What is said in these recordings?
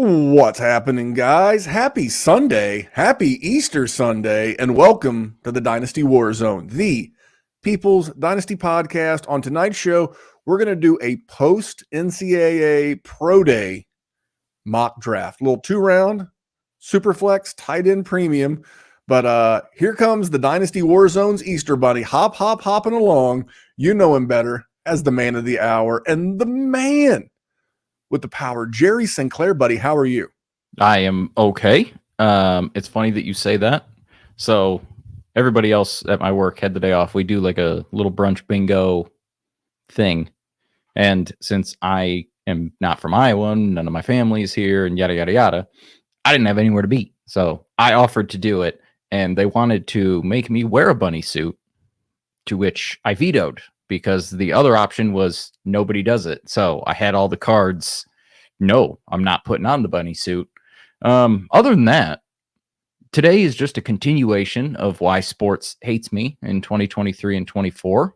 What's happening, guys? Happy Sunday, happy Easter Sunday, and welcome to the Dynasty WarZone, the People's Dynasty podcast. On tonight's show, we're going to do a post-NCAA Pro Day mock draft. A little two-round, Superflex, tight end premium. But here comes the Dynasty WarZone's Easter Bunny, hopping along. You know him better as the man of the hour and the man with the power, Jerry Sinclair. Buddy, how are you? I am okay. It's funny that you say that. So everybody else at my work had the day off. We do like a little brunch bingo thing. And since I am not from Iowa, none of my family is here and yada, yada, yada, I didn't have anywhere to be. So I offered to do it, and they wanted to make me wear a bunny suit, to which I vetoed, because the other option was nobody does it. So I had all the cards. No, I'm not putting on the bunny suit. Other than that, today is just a continuation of why sports hates me in 2023 and 24.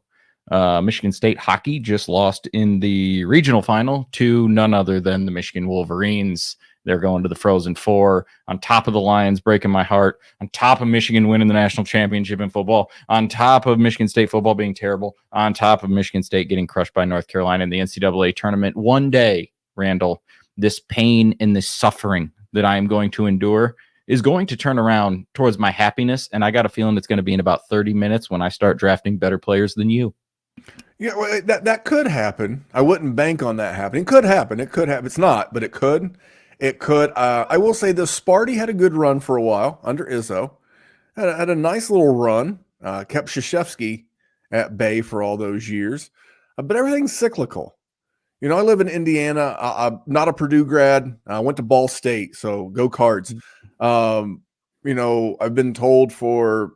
Michigan State hockey just lost in the regional final to none other than the Michigan Wolverines. They're going to the Frozen Four, on top of the Lions, breaking my heart, on top of Michigan winning the national championship in football, on top of Michigan State football being terrible, on top of Michigan State getting crushed by North Carolina in the NCAA tournament. One day, Randall, this pain and this suffering that I am going to endure is going to turn around towards my happiness, and I got a feeling it's going to be in about 30 minutes when I start drafting better players than you. Yeah, well, that could happen. I wouldn't bank on that happening. It could happen. It's not, but it could. It could. I will say this: Sparty had a good run for a while under Izzo. Had a nice little run. Kept Krzyzewski at bay for all those years. But everything's cyclical. You know, I live in Indiana. I'm not a Purdue grad. I went to Ball State, so go Cards. You know, I've been told for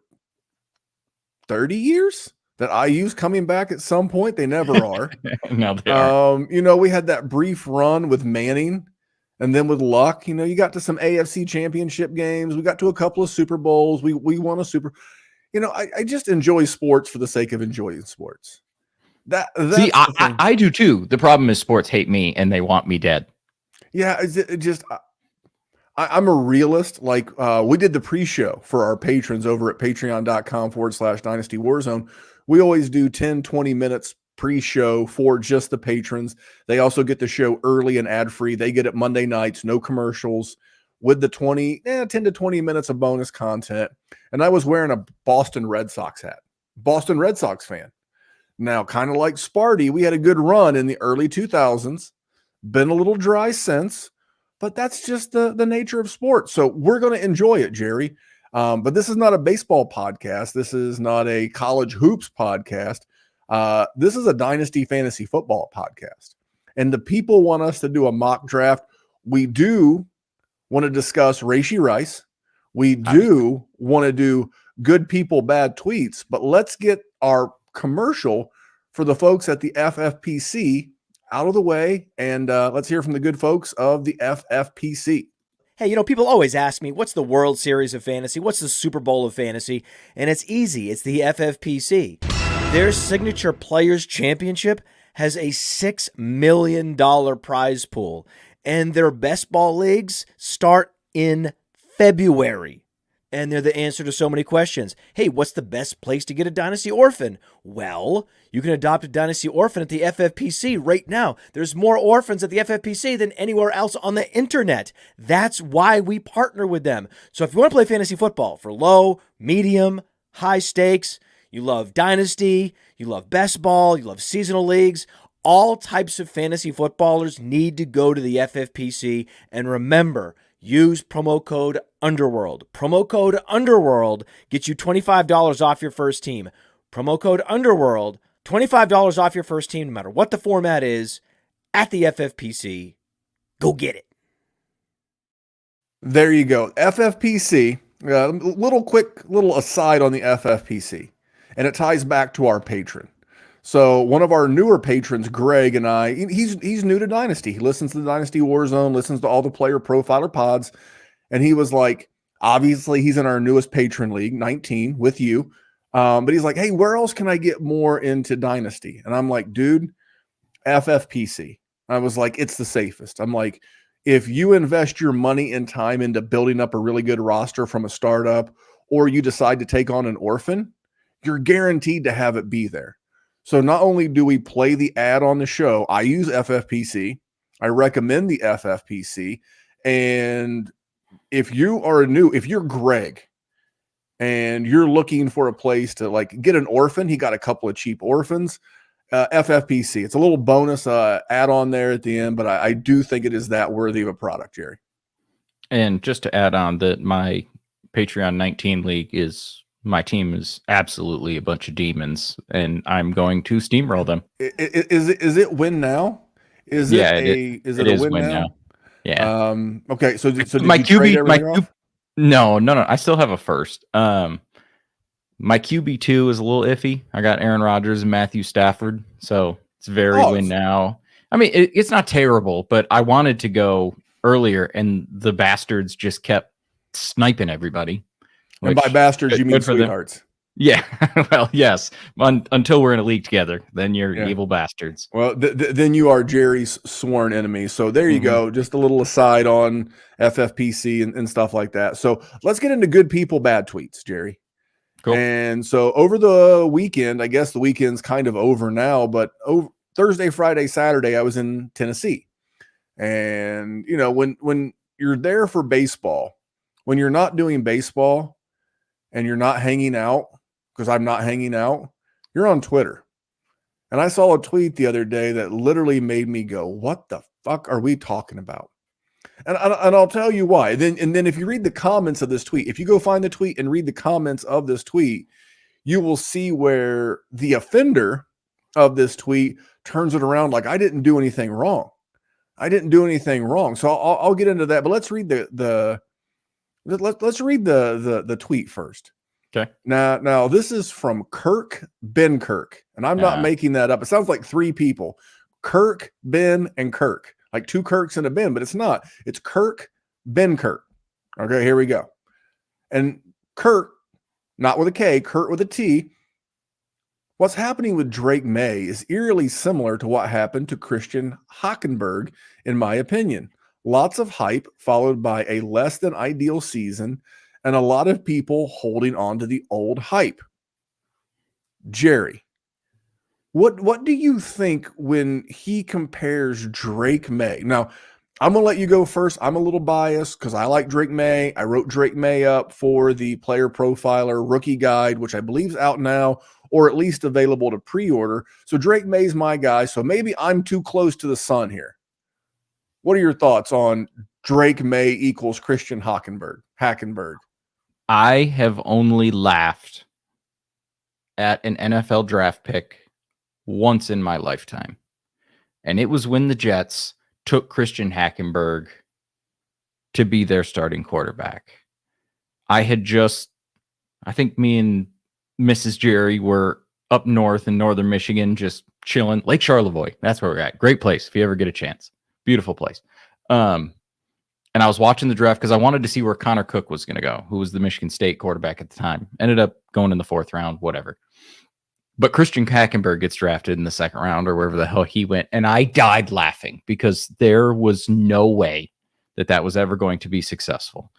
30 years that IU's coming back at some point. They never are. No, they aren't. You know, we had that brief run with Manning. And then with luck, you know, you got to some AFC championship games. We got to a couple of Super Bowls. We won a Super. You know, I just enjoy sports for the sake of enjoying sports. See, I do too. The problem is sports hate me and they want me dead. Yeah, I'm a realist. Like we did the pre-show for our patrons over at patreon.com/Dynasty WarZone. We always do 10, 20 minutes pre-show for just the patrons. They also get the show early and ad-free. They get it Monday nights, no commercials, with the 10 to 20 minutes of bonus content. And I was wearing a Boston Red Sox hat. Boston Red Sox fan. Now, kind of like Sparty, we had a good run in the early 2000s. Been a little dry since, but that's just the nature of sports. So we're going to enjoy it, Jerry. But this is not a baseball podcast. This is not a college hoops podcast. This is a Dynasty Fantasy Football podcast. And the people want us to do a mock draft. We do want to discuss Rashee Rice. We do want to do good people, bad tweets. But let's get our commercial for the folks at the FFPC out of the way. And let's hear from the good folks of the FFPC. Hey, you know, people always ask me, what's the World Series of Fantasy? What's the Super Bowl of Fantasy? And it's easy. It's the FFPC. Their signature Players Championship has a $6 million prize pool, and their best ball leagues start in February. And they're the answer to so many questions. Hey, what's the best place to get a Dynasty Orphan? Well, you can adopt a Dynasty Orphan at the FFPC right now. There's more orphans at the FFPC than anywhere else on the internet. That's why we partner with them. So if you want to play fantasy football for low, medium, high stakes, you love Dynasty, you love best ball, you love seasonal leagues, all types of fantasy footballers need to go to the FFPC. And remember, use promo code Underworld. Promo code Underworld gets you $25 off your first team. Promo code Underworld, $25 off your first team, no matter what the format is, at the FFPC. Go get it. There you go. FFPC, little aside on the FFPC. And it ties back to our patron. So one of our newer patrons, Greg, and I, he's new to Dynasty. He listens to the Dynasty WarZone, listens to all the player profiler pods. And he was like, obviously he's in our newest patron league, 19, with you. But he's like, hey, where else can I get more into Dynasty? And I'm like, dude, FFPC. I was like, it's the safest. I'm like, if you invest your money and time into building up a really good roster from a startup, or you decide to take on an orphan, you're guaranteed to have it be there. So not only do we play the ad on the show, I use FFPC. I recommend the FFPC. And if you're Greg and you're looking for a place to like get an orphan, he got a couple of cheap orphans. FFPC. It's a little bonus add on there at the end, but I do think it is that worthy of a product, Jerry. And just to add on that my Patreon 19 league my team is absolutely a bunch of demons, and I'm going to steamroll them. Is it win now? Is it a win now? Yeah. Okay. So did my you QB, trade everything off? No. I still have a first. My QB2 is a little iffy. I got Aaron Rodgers and Matthew Stafford, so it's very win now. I mean, it's not terrible, but I wanted to go earlier, and the bastards just kept sniping everybody. And by bastards, you mean sweethearts. Yeah, well, yes. Until we're in a league together, then you're evil bastards. Well, then you are Jerry's sworn enemy. So there you go. Just a little aside on FFPC and stuff like that. So let's get into good people, bad tweets, Jerry. Cool. And so over the weekend, I guess the weekend's kind of over now, but Thursday, Friday, Saturday, I was in Tennessee. And, you know, when you're there for baseball, when you're not doing baseball and you're not hanging out, because I'm not hanging out, you're on Twitter. And I saw a tweet the other day that literally made me go, what the fuck are we talking about? And I'll tell you why. And then if you read the comments of this tweet, if you go find the tweet and read the comments of this tweet, you will see where the offender of this tweet turns it around like I didn't do anything wrong. I didn't do anything wrong. So I'll get into that, but let's read let's read the tweet first. Okay. Now this is from Kirk Benkirk, and I'm not making that up. It sounds like three people: Kirk, Ben, and Kirk, like two Kirks and a Ben, but it's not. It's Kirk Benkirk. Okay, here we go. And Kirk, not with a K, Kurt with a T. What's happening with Drake Maye is eerily similar to what happened to Christian Hackenberg, in my opinion. Lots of hype followed by a less than ideal season, and a lot of people holding on to the old hype. Jerry, what do you think when he compares Drake Maye? Now, I'm going to let you go first. I'm a little biased because I like Drake Maye. I wrote Drake Maye up for the Player Profiler Rookie Guide, which I believe is out now, or at least available to pre-order. So Drake Maye's my guy, so maybe I'm too close to the sun here. What are your thoughts on Drake Maye equals Christian Hackenberg? I have only laughed at an NFL draft pick once in my lifetime. And it was when the Jets took Christian Hackenberg to be their starting quarterback. I think me and Mrs. Jerry were up north in northern Michigan, just chilling. Lake Charlevoix, that's where we're at. Great place if you ever get a chance. Beautiful place. And I was watching the draft because I wanted to see where Connor Cook was going to go, who was the Michigan State quarterback at the time. Ended up going in the 4th round, whatever. But Christian Hackenberg gets drafted in the 2nd round or wherever the hell he went. And I died laughing because there was no way that was ever going to be successful.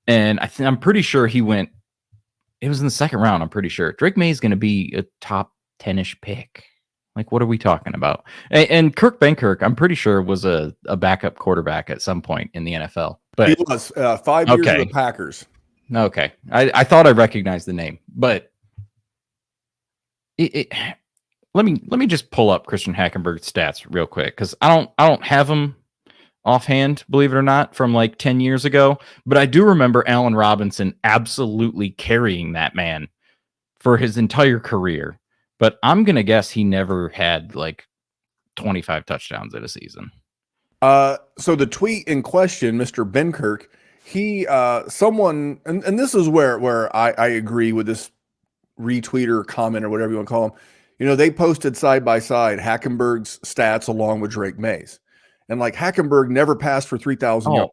And I'm pretty sure it was in the 2nd round, I'm pretty sure. Drake Maye is going to be a top 10-ish pick. Like, what are we talking about? And Kirk Benkirk, I'm pretty sure was a backup quarterback at some point in the NFL. But he was 5 years of the Packers. Okay. I thought I recognized the name, but let me just pull up Christian Hackenberg's stats real quick, because I don't have them offhand, believe it or not, from like 10 years ago. But I do remember Allen Robinson absolutely carrying that man for his entire career. But I'm going to guess he never had like 25 touchdowns in a season. So the tweet in question, Mr. Benkirk, someone, and this is where I agree with this retweeter, comment, or whatever you want to call them. You know, they posted side by side Hackenberg's stats along with Drake Maye's. And like Hackenberg never passed for 3,000 yards.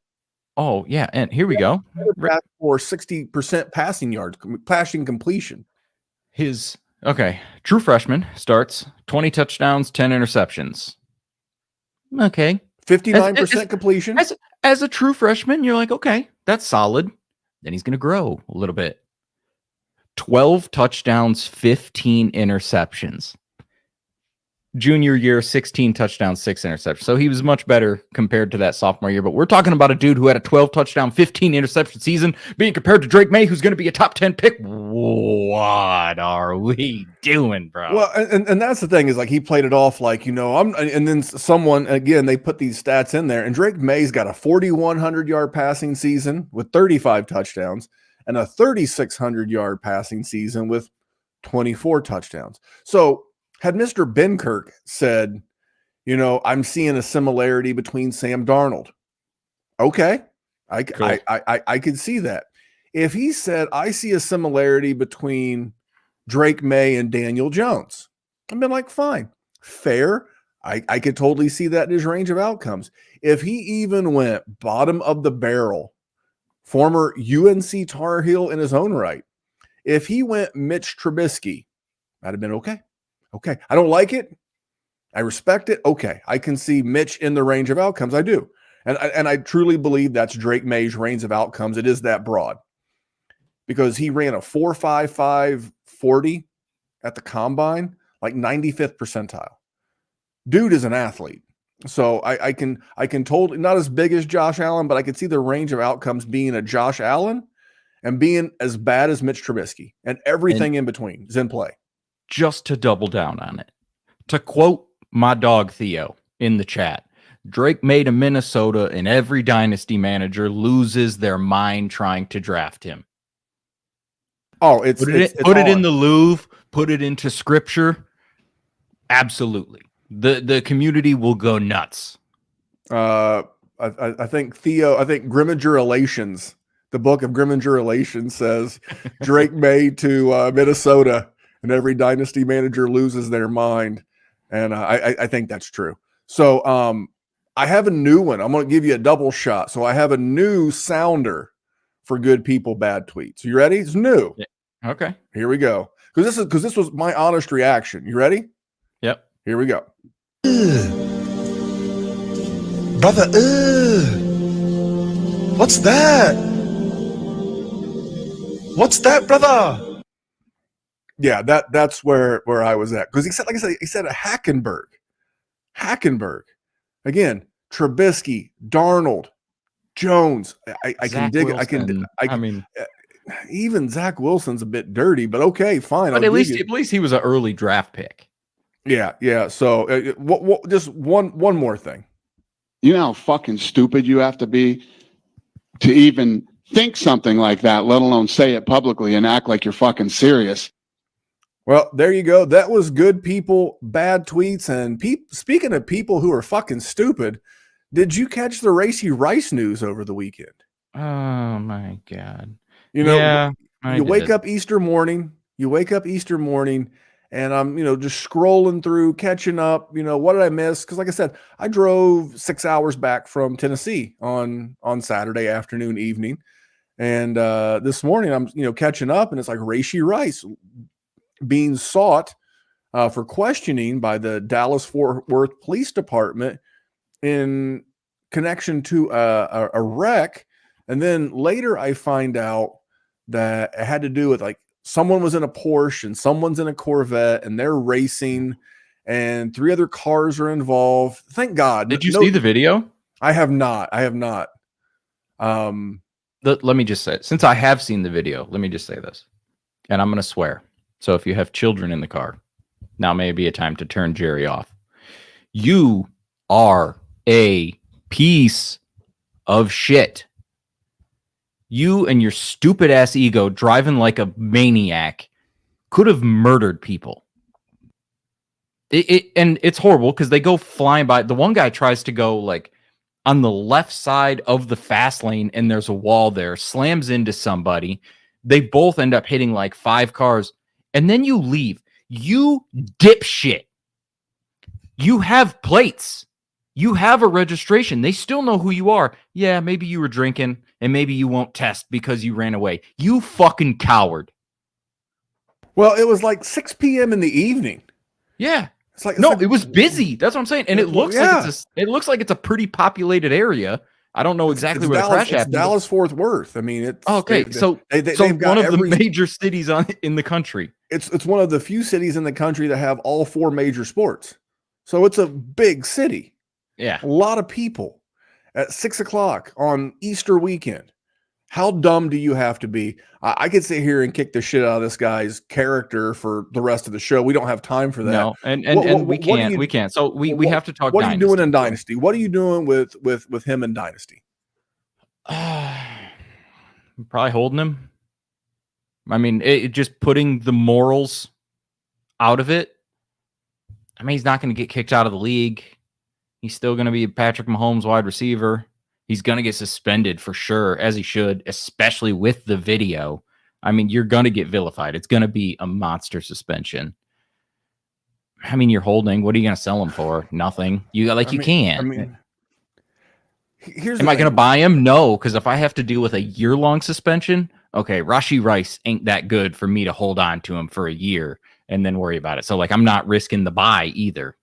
Oh, yeah. And here we go. For 60% passing yards, passing completion. True freshman starts 20 touchdowns, 10 interceptions. Okay. 59% completion. As a true freshman, you're like, okay, that's solid. Then he's going to grow a little bit. 12 touchdowns, 15 interceptions. Junior year, 16 touchdowns, 6 interceptions. So he was much better compared to that sophomore year. But we're talking about a dude who had a 12 touchdown, 15 interception season being compared to Drake Maye, who's going to be a top 10 pick. What are we doing, bro? Well, and that's the thing is like he played it off like, and then someone, again, they put these stats in there, and Drake Maye's got a 4,100-yard passing season with 35 touchdowns and a 3,600-yard passing season with 24 touchdowns. So had Mr. Benkirk said, I'm seeing a similarity between Sam Darnold. Okay. I could see that. If he said, I see a similarity between Drake Maye and Daniel Jones, I've been like, fine, fair. I could totally see that in his range of outcomes. If he even went bottom of the barrel, former UNC Tar Heel in his own right, if he went Mitch Trubisky, I'd have been okay. Okay. I don't like it. I respect it. Okay. I can see Mitch in the range of outcomes. I do. And I truly believe that's Drake Maye's range of outcomes. It is that broad because he ran a 4.55 40 at the combine, like 95th percentile. Dude is an athlete. So I can totally, not as big as Josh Allen, but I can see the range of outcomes being a Josh Allen and being as bad as Mitch Trubisky, and everything in between is in play. Just to double down on it, to quote my dog Theo in the chat, Drake Maye to Minnesota and every dynasty manager loses their mind trying to draft him. Oh, put it in the Louvre, put it into scripture. Absolutely. The community will go nuts. I think Grimminger Relations, the book of Grimminger Relations says Drake Maye to Minnesota and every dynasty manager loses their mind. And I think that's true. So I have a new one. I'm going to give you a double shot. So I have a new sounder for good people, bad tweets. You ready? It's new. Yeah. Okay. Here we go. Because this was my honest reaction. You ready? Yep. Here we go. Brother, what's that? What's that, brother? Yeah, that's where I was at. Because he said, like I said, he said a Hackenberg. Again, Trubisky, Darnold, Jones. I can dig it. I mean, even Zach Wilson's a bit dirty, but okay, fine. But at least he was an early draft pick. Yeah. So, just one more thing. You know how fucking stupid you have to be to even think something like that, let alone say it publicly and act like you're fucking serious. Well, there you go. That was good people, bad tweets. And speaking of people who are fucking stupid, did you catch the Rashee Rice news over the weekend? Oh my God. You wake up Easter morning, and I'm, just scrolling through, catching up, what did I miss? Because like I said, I drove 6 hours back from Tennessee on Saturday afternoon, evening. And this morning I'm, catching up, and it's like Rashee Rice being sought for questioning by the Dallas-Fort Worth Police Department in connection to a wreck. And then later I find out that it had to do with like someone was in a Porsche and someone's in a Corvette and they're racing and 3 other cars are involved. Thank God. Did you see the video? I have not. Let me just say, since I have seen the video, let me just say this, and I'm going to swear. So if you have children in the car, now may be a time to turn Jerry off. You are a piece of shit. You and your stupid ass ego driving like a maniac could have murdered people. And it's horrible because they go flying by. The one guy tries to go like on the left side of the fast lane and there's a wall there, slams into somebody. They both end up hitting like 5 cars. And then you leave. You dipshit. You have plates. You have a registration. They still know who you are. Yeah, maybe you were drinking and maybe you won't test because you ran away. You fucking coward. Well, it was like 6 p.m. in the evening. Yeah. It was busy. That's what I'm saying. And it looks like it's a pretty populated area. I don't know exactly where the crash happened. It's Dallas Fort Worth. I mean, it's okay. So one of the major cities in the country. It's one of the few cities in the country that have all 4 major sports. So it's a big city. Yeah, a lot of people at 6 o'clock on Easter weekend. How dumb do you have to be? I could sit here and kick the shit out of this guy's character for the rest of the show. We don't have time for that. No, and we can't. So we have to talk. What are you doing in Dynasty? What are you doing with him in Dynasty? Probably holding him. I mean, just putting the morals out of it. I mean, he's not going to get kicked out of the league. He's still going to be Patrick Mahomes wide receiver. He's going to get suspended for sure, as he should, especially with the video. I mean, you're going to get vilified. It's going to be a monster suspension. I mean, you're holding. What are you going to sell him for? Nothing. You can't. I mean, am I going to buy him? No, because if I have to deal with a year-long suspension, okay, Rashee Rice ain't that good for me to hold on to him for a year and then worry about it. So, I'm not risking the buy either.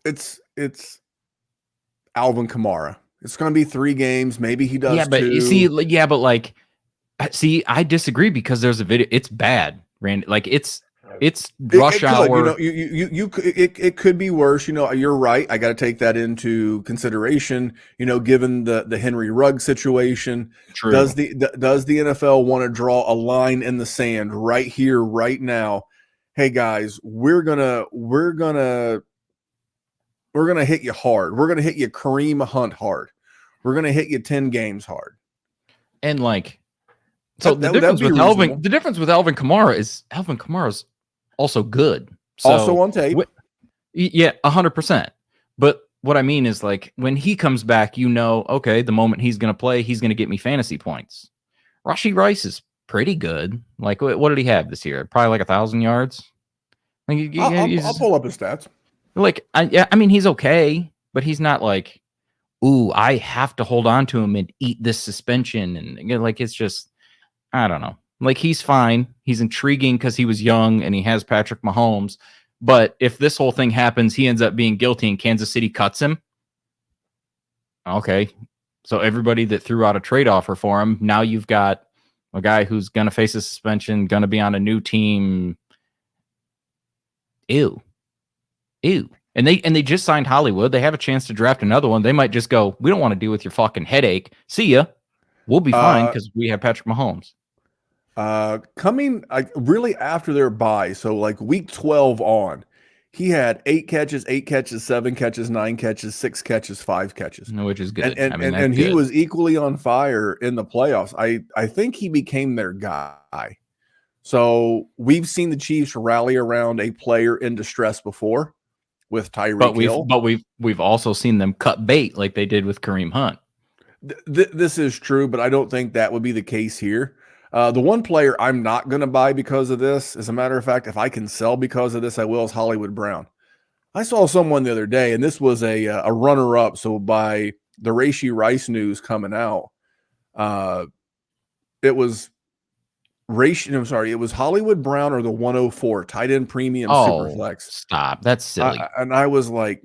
It's Alvin Kamara. It's going to be 3 games. Maybe he does. Yeah, but 2. I disagree because there's a video. It's bad, Randy. It's rush hour. It could be worse. You're right. I got to take that into consideration. Given the Henry Ruggs situation, True. Does the NFL want to draw a line in the sand right here, right now? Hey guys, we're gonna hit you hard. We're gonna hit you Kareem Hunt hard. We're gonna hit you 10 games hard. And the difference with Alvin Kamara is Alvin Kamara's also good. So, also on tape. 100%. But what I mean is when he comes back, okay, the moment he's gonna play, he's gonna get me fantasy points. Rashee Rice is pretty good. What did he have this year? Probably 1,000 yards. I'll pull up his stats. I mean, he's okay, but he's not I have to hold on to him and eat this suspension. And it's just, I don't know. He's fine. He's intriguing because he was young and he has Patrick Mahomes. But if this whole thing happens, he ends up being guilty and Kansas City cuts him. Okay. So everybody that threw out a trade offer for him, now you've got a guy who's going to face a suspension, going to be on a new team. Ew. And they just signed Hollywood. They have a chance to draft another one. They might just go, we don't want to deal with your fucking headache. See ya. We'll be fine because we have Patrick Mahomes. Coming really after their bye, so week 12 on, he had 8 catches, 7 catches, 9 catches, 6 catches, 5 catches. Which is good. And he was equally on fire in the playoffs. I think he became their guy. So we've seen the Chiefs rally around a player in distress before with Tyreek Hill. But we've also seen them cut bait like they did with Kareem Hunt. This is true, but I don't think that would be the case here. The one player I'm not going to buy because of this, as a matter of fact, if I can sell because of this, I will, is Hollywood Brown. I saw someone the other day, and this was a runner-up. So by the Rashee Rice news coming out, it was it was Hollywood Brown or the 104 tight end premium Superflex. Stop. That's silly. And I was like,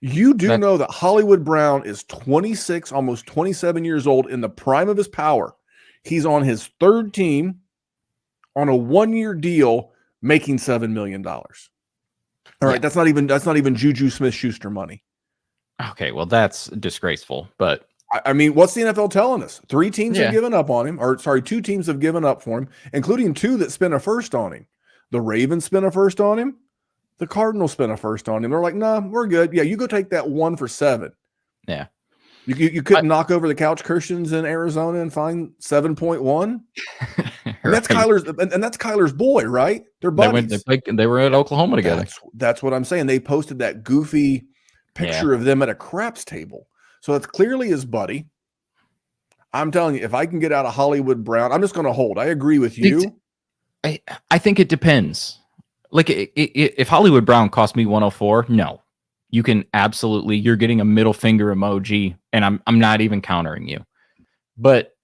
you do know that Hollywood Brown is 26, almost 27 years old, in the prime of his power. He's on his 3rd team on a 1-year deal, making $7 million. All right, that's not even Juju Smith-Schuster money. Okay, well, that's disgraceful. But I mean, what's the NFL telling us? 3 teams have given up on him, 2 teams have given up for him, including 2 that spent a first on him. The Ravens spent a first on him. The Cardinals spent a first on him. They're like, nah, we're good. Yeah, you go take that 1 for 7. Yeah. You couldn't knock over the couch cushions in Arizona and find 7.1. And that's Kyler's boy, right? They're buddies. They were at Oklahoma together. That's what I'm saying. They posted that goofy picture of them at a craps table. So that's clearly his buddy. I'm telling you, if I can get out of Hollywood Brown, I'm just going to hold. I agree with you. I think it depends. If Hollywood Brown cost me 104, no. You can absolutely, you're getting a middle finger emoji, and I'm not even countering you. But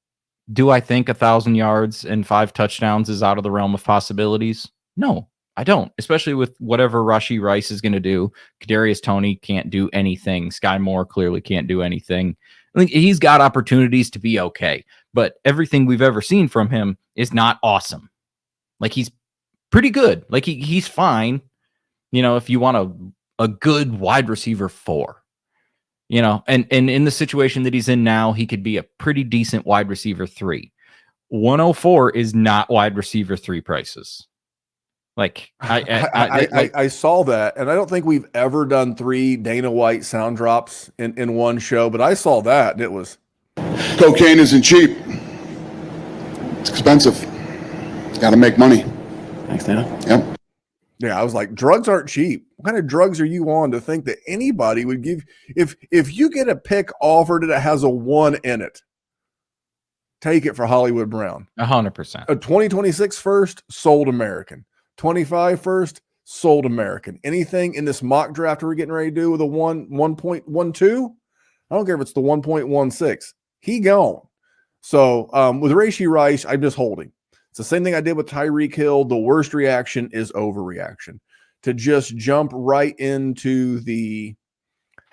do I think 1,000 yards and 5 touchdowns is out of the realm of possibilities? No, I don't, especially with whatever Rashee Rice is going to do. Kadarius Toney can't do anything. Sky Moore clearly can't do anything. I think he's got opportunities to be okay, but everything we've ever seen from him is not awesome. Like, he's pretty good. Like, he's fine. You know, if you want a good wide receiver 4, you know, and in the situation that he's in now, he could be a pretty decent wide receiver 3. 104 is not wide receiver 3 prices. Like, I saw that, and I don't think we've ever done 3 Dana White sound drops in one show, but I saw that, and it was... Cocaine isn't cheap. It's expensive. Got to make money. Thanks, Dana. Yep. Yeah, I was like, drugs aren't cheap. What kind of drugs are you on to think that anybody would give... If you get a pick offered that has a 1 in it, take it for Hollywood Brown. 100%. A 2026 first, sold American. 25 first, sold American. Anything in this mock draft we're getting ready to do with a 1.12, I don't care if it's the 1.16. He gone. So with Rashee Rice, I'm just holding. It's the same thing I did with Tyreek Hill. The worst reaction is overreaction. To just jump right into the,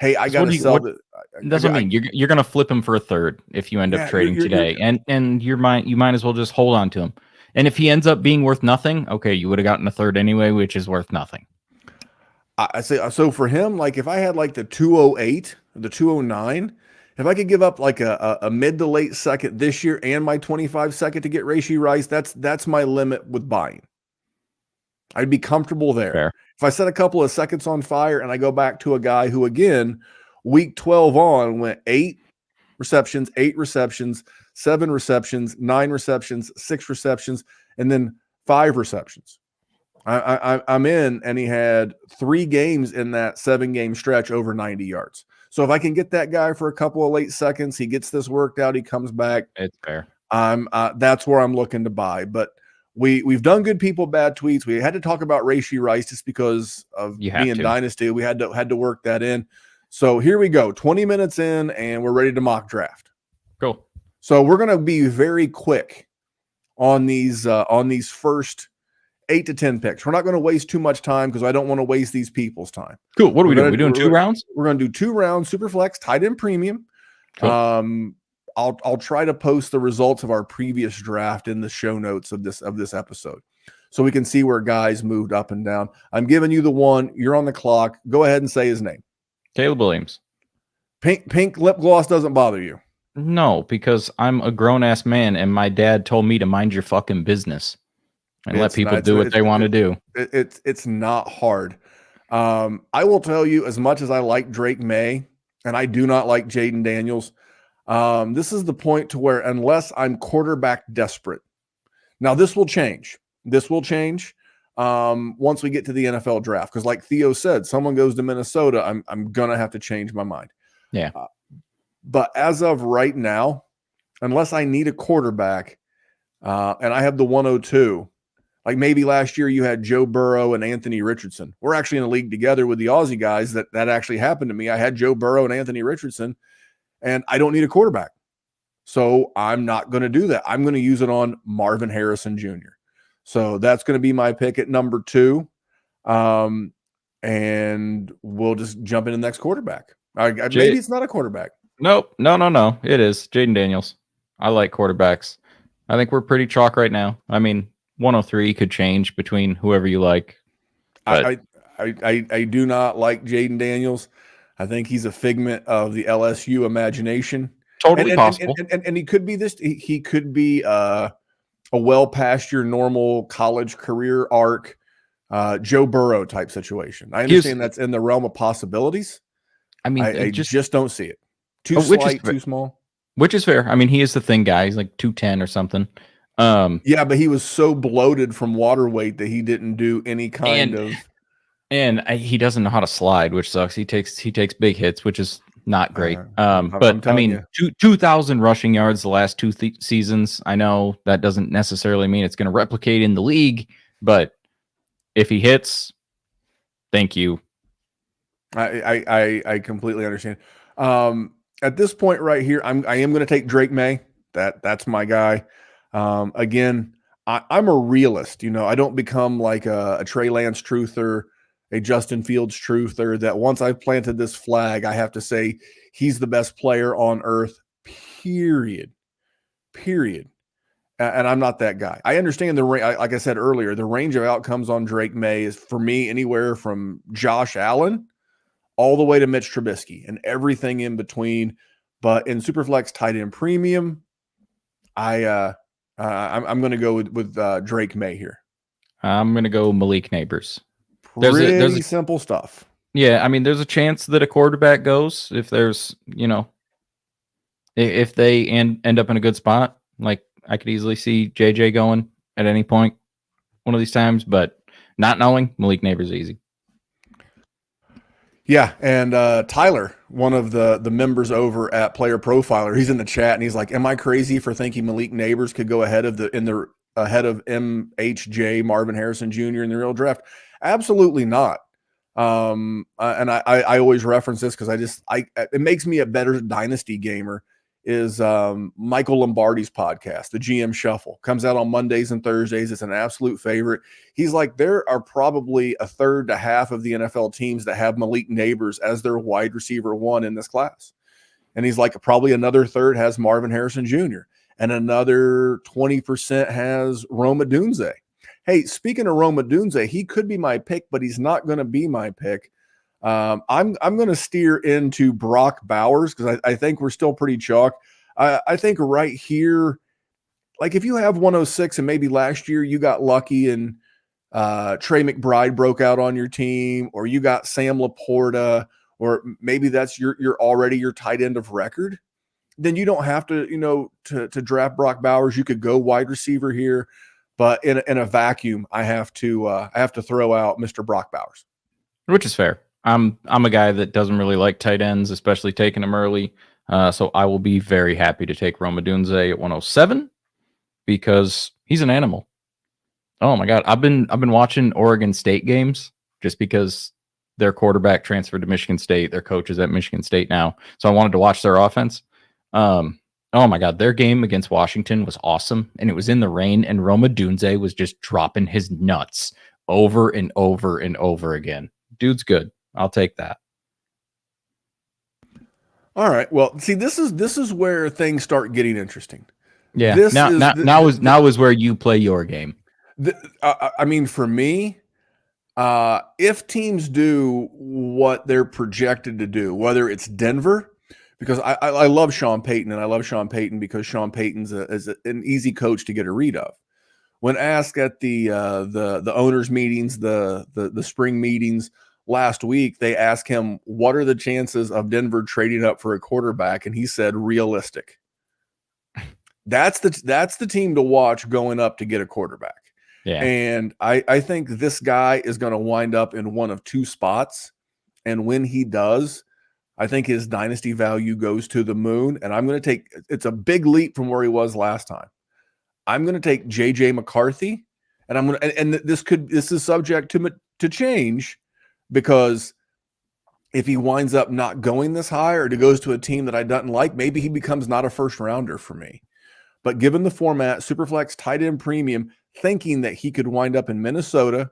hey, I got to sell it. That's what I mean. You're going to flip him for a third if you end up trading today, and you might as well just hold on to him. And if he ends up being worth nothing, okay, you would have gotten a third anyway, which is worth nothing. I say so for him. Like, if I had like the 208, the 209, if I could give up like a mid to late second this year and my 25 second to get Rashee Rice, that's my limit with buying. I'd be comfortable there. Fair. If I set a couple of seconds on fire and I go back to a guy who, again, week 12 on went 8 receptions, 7 receptions, 9 receptions, 6 receptions, and then 5 receptions. I'm in, and he had 3 games in that 7-game stretch over 90 yards. So if I can get that guy for a couple of late seconds, he gets this worked out, he comes back. It's fair. That's where I'm looking to buy. But we've done good people, bad tweets. We had to talk about Rashee Rice just because of being Dynasty. We had to work that in. So here we go, 20 minutes in, and we're ready to mock draft. Cool. So we're going to be very quick on these first 8 to 10 picks. We're not going to waste too much time because I don't want to waste these people's time. Cool. What are we doing? We're doing 2 rounds? We're going to do 2 rounds, Superflex, tight end premium. Cool. I'll try to post the results of our previous draft in the show notes of this episode, so we can see where guys moved up and down. I'm giving you the one. You're on the clock. Go ahead and say his name. Caleb Williams. Pink lip gloss doesn't bother you? No, because I'm a grown-ass man, and my dad told me to mind your fucking business and let people do what they want to do. It's not hard. I will tell you, as much as I like Drake Maye, and I do not like Jayden Daniels, this is the point to where, unless I'm quarterback desperate, now this will change. This will change once we get to the NFL draft, because like Theo said, someone goes to Minnesota, I'm gonna have to change my mind. Yeah. But as of right now, unless I need a quarterback, and I have the 102, like maybe last year you had Joe Burrow and Anthony Richardson. We're actually in a league together with the Aussie guys that actually happened to me. I had Joe Burrow and Anthony Richardson, and I don't need a quarterback. So I'm not going to do that. I'm going to use it on Marvin Harrison Jr. So that's going to be my pick at number 2. And we'll just jump into the next quarterback. Maybe it's not a quarterback. Nope. No. It is Jayden Daniels. I like quarterbacks. I think we're pretty chalk right now. I mean, 103 could change between whoever you like. I do not like Jayden Daniels. I think he's a figment of the LSU imagination. Totally possible. And he could be this. He could be a well past your normal college career arc, Joe Burrow type situation. I understand that's in the realm of possibilities. I mean, I just don't see it. Too slight, too small. Which is fair. I mean, he is the thin guy. He's like 210 or something. Yeah, but he was so bloated from water weight that he didn't do any kind of. And he doesn't know how to slide, which sucks. He takes big hits, which is not great. But I mean, 2,000 rushing yards the last 2 seasons. I know that doesn't necessarily mean it's going to replicate in the league, but if he hits, thank you. I completely understand. At this point right here, I am going to take Drake Maye. That's my guy. Again, I'm a realist. I don't become like a Trey Lance truther, a Justin Fields truther, that once I've planted this flag, I have to say he's the best player on earth, period. And I'm not that guy. I understand like I said earlier, the range of outcomes on Drake Maye is, for me, anywhere from Josh Allen all the way to Mitch Trubisky and everything in between. But in Superflex tight end premium, I'm going to go with Drake Maye here. I'm going to go Malik Nabers. Pretty simple stuff. Yeah, I mean, there's a chance that a quarterback goes if there's, if they end up in a good spot. Like, I could easily see JJ going at any point one of these times, but not knowing, Malik Nabers easy. Yeah, and Tyler, one of the members over at Player Profiler, he's in the chat and he's like, "Am I crazy for thinking Malik Nabers could go ahead of MHJ Marvin Harrison Jr. in the real draft?" Absolutely not. And I always reference this because it makes me a better dynasty gamer. Is Michael Lombardi's podcast, the GM Shuffle, comes out on Mondays and Thursdays. It's an absolute favorite. He's like, there are probably a third to half of the NFL teams that have Malik Nabers as their wide receiver one in this class. And he's like, probably another third has Marvin Harrison Jr. and another 20% has Rome Odunze. Hey, speaking of Rome Odunze, he could be my pick, but he's not going to be my pick. I'm going to steer into Brock Bowers because I think we're still pretty chalk. I think right here, like if you have 106 and maybe last year you got lucky and Trey McBride broke out on your team, or you got Sam Laporta, or maybe that's you're already your tight end of record, then you don't have to to draft Brock Bowers. You could go wide receiver here, but in a vacuum, I have to throw out Mr. Brock Bowers, which is fair. I'm a guy that doesn't really like tight ends, especially taking them early. So I will be very happy to take Rome Odunze at 107 because he's an animal. Oh my God. I've been watching Oregon State games just because their quarterback transferred to Michigan State. Their coach is at Michigan State now. So I wanted to watch their offense. Oh my God. Their game against Washington was awesome. And it was in the rain, and Rome Odunze was just dropping his nuts over and over and over again. Dude's good. I'll take that. All right. Well, see, this is where things start getting interesting. Yeah. Now is where you play your game. I mean, for me, if teams do what they're projected to do, whether it's Denver, because I love Sean Payton, and I love Sean Payton because Sean Payton's an easy coach to get a read of. When asked at the owners' meetings, the spring meetings last week, they asked him, what are the chances of Denver trading up for a quarterback? And he said, realistic. That's the team to watch going up to get a quarterback. Yeah. And I think this guy is going to wind up in one of two spots. And when he does, I think his dynasty value goes to the moon. And I'm going to it's a big leap from where he was last time. I'm going to take JJ McCarthy, and this is subject to change, because if he winds up not going this high, or it goes to a team that I don't like, maybe he becomes not a first rounder for me. But given the format, Superflex tight end premium, thinking that he could wind up in Minnesota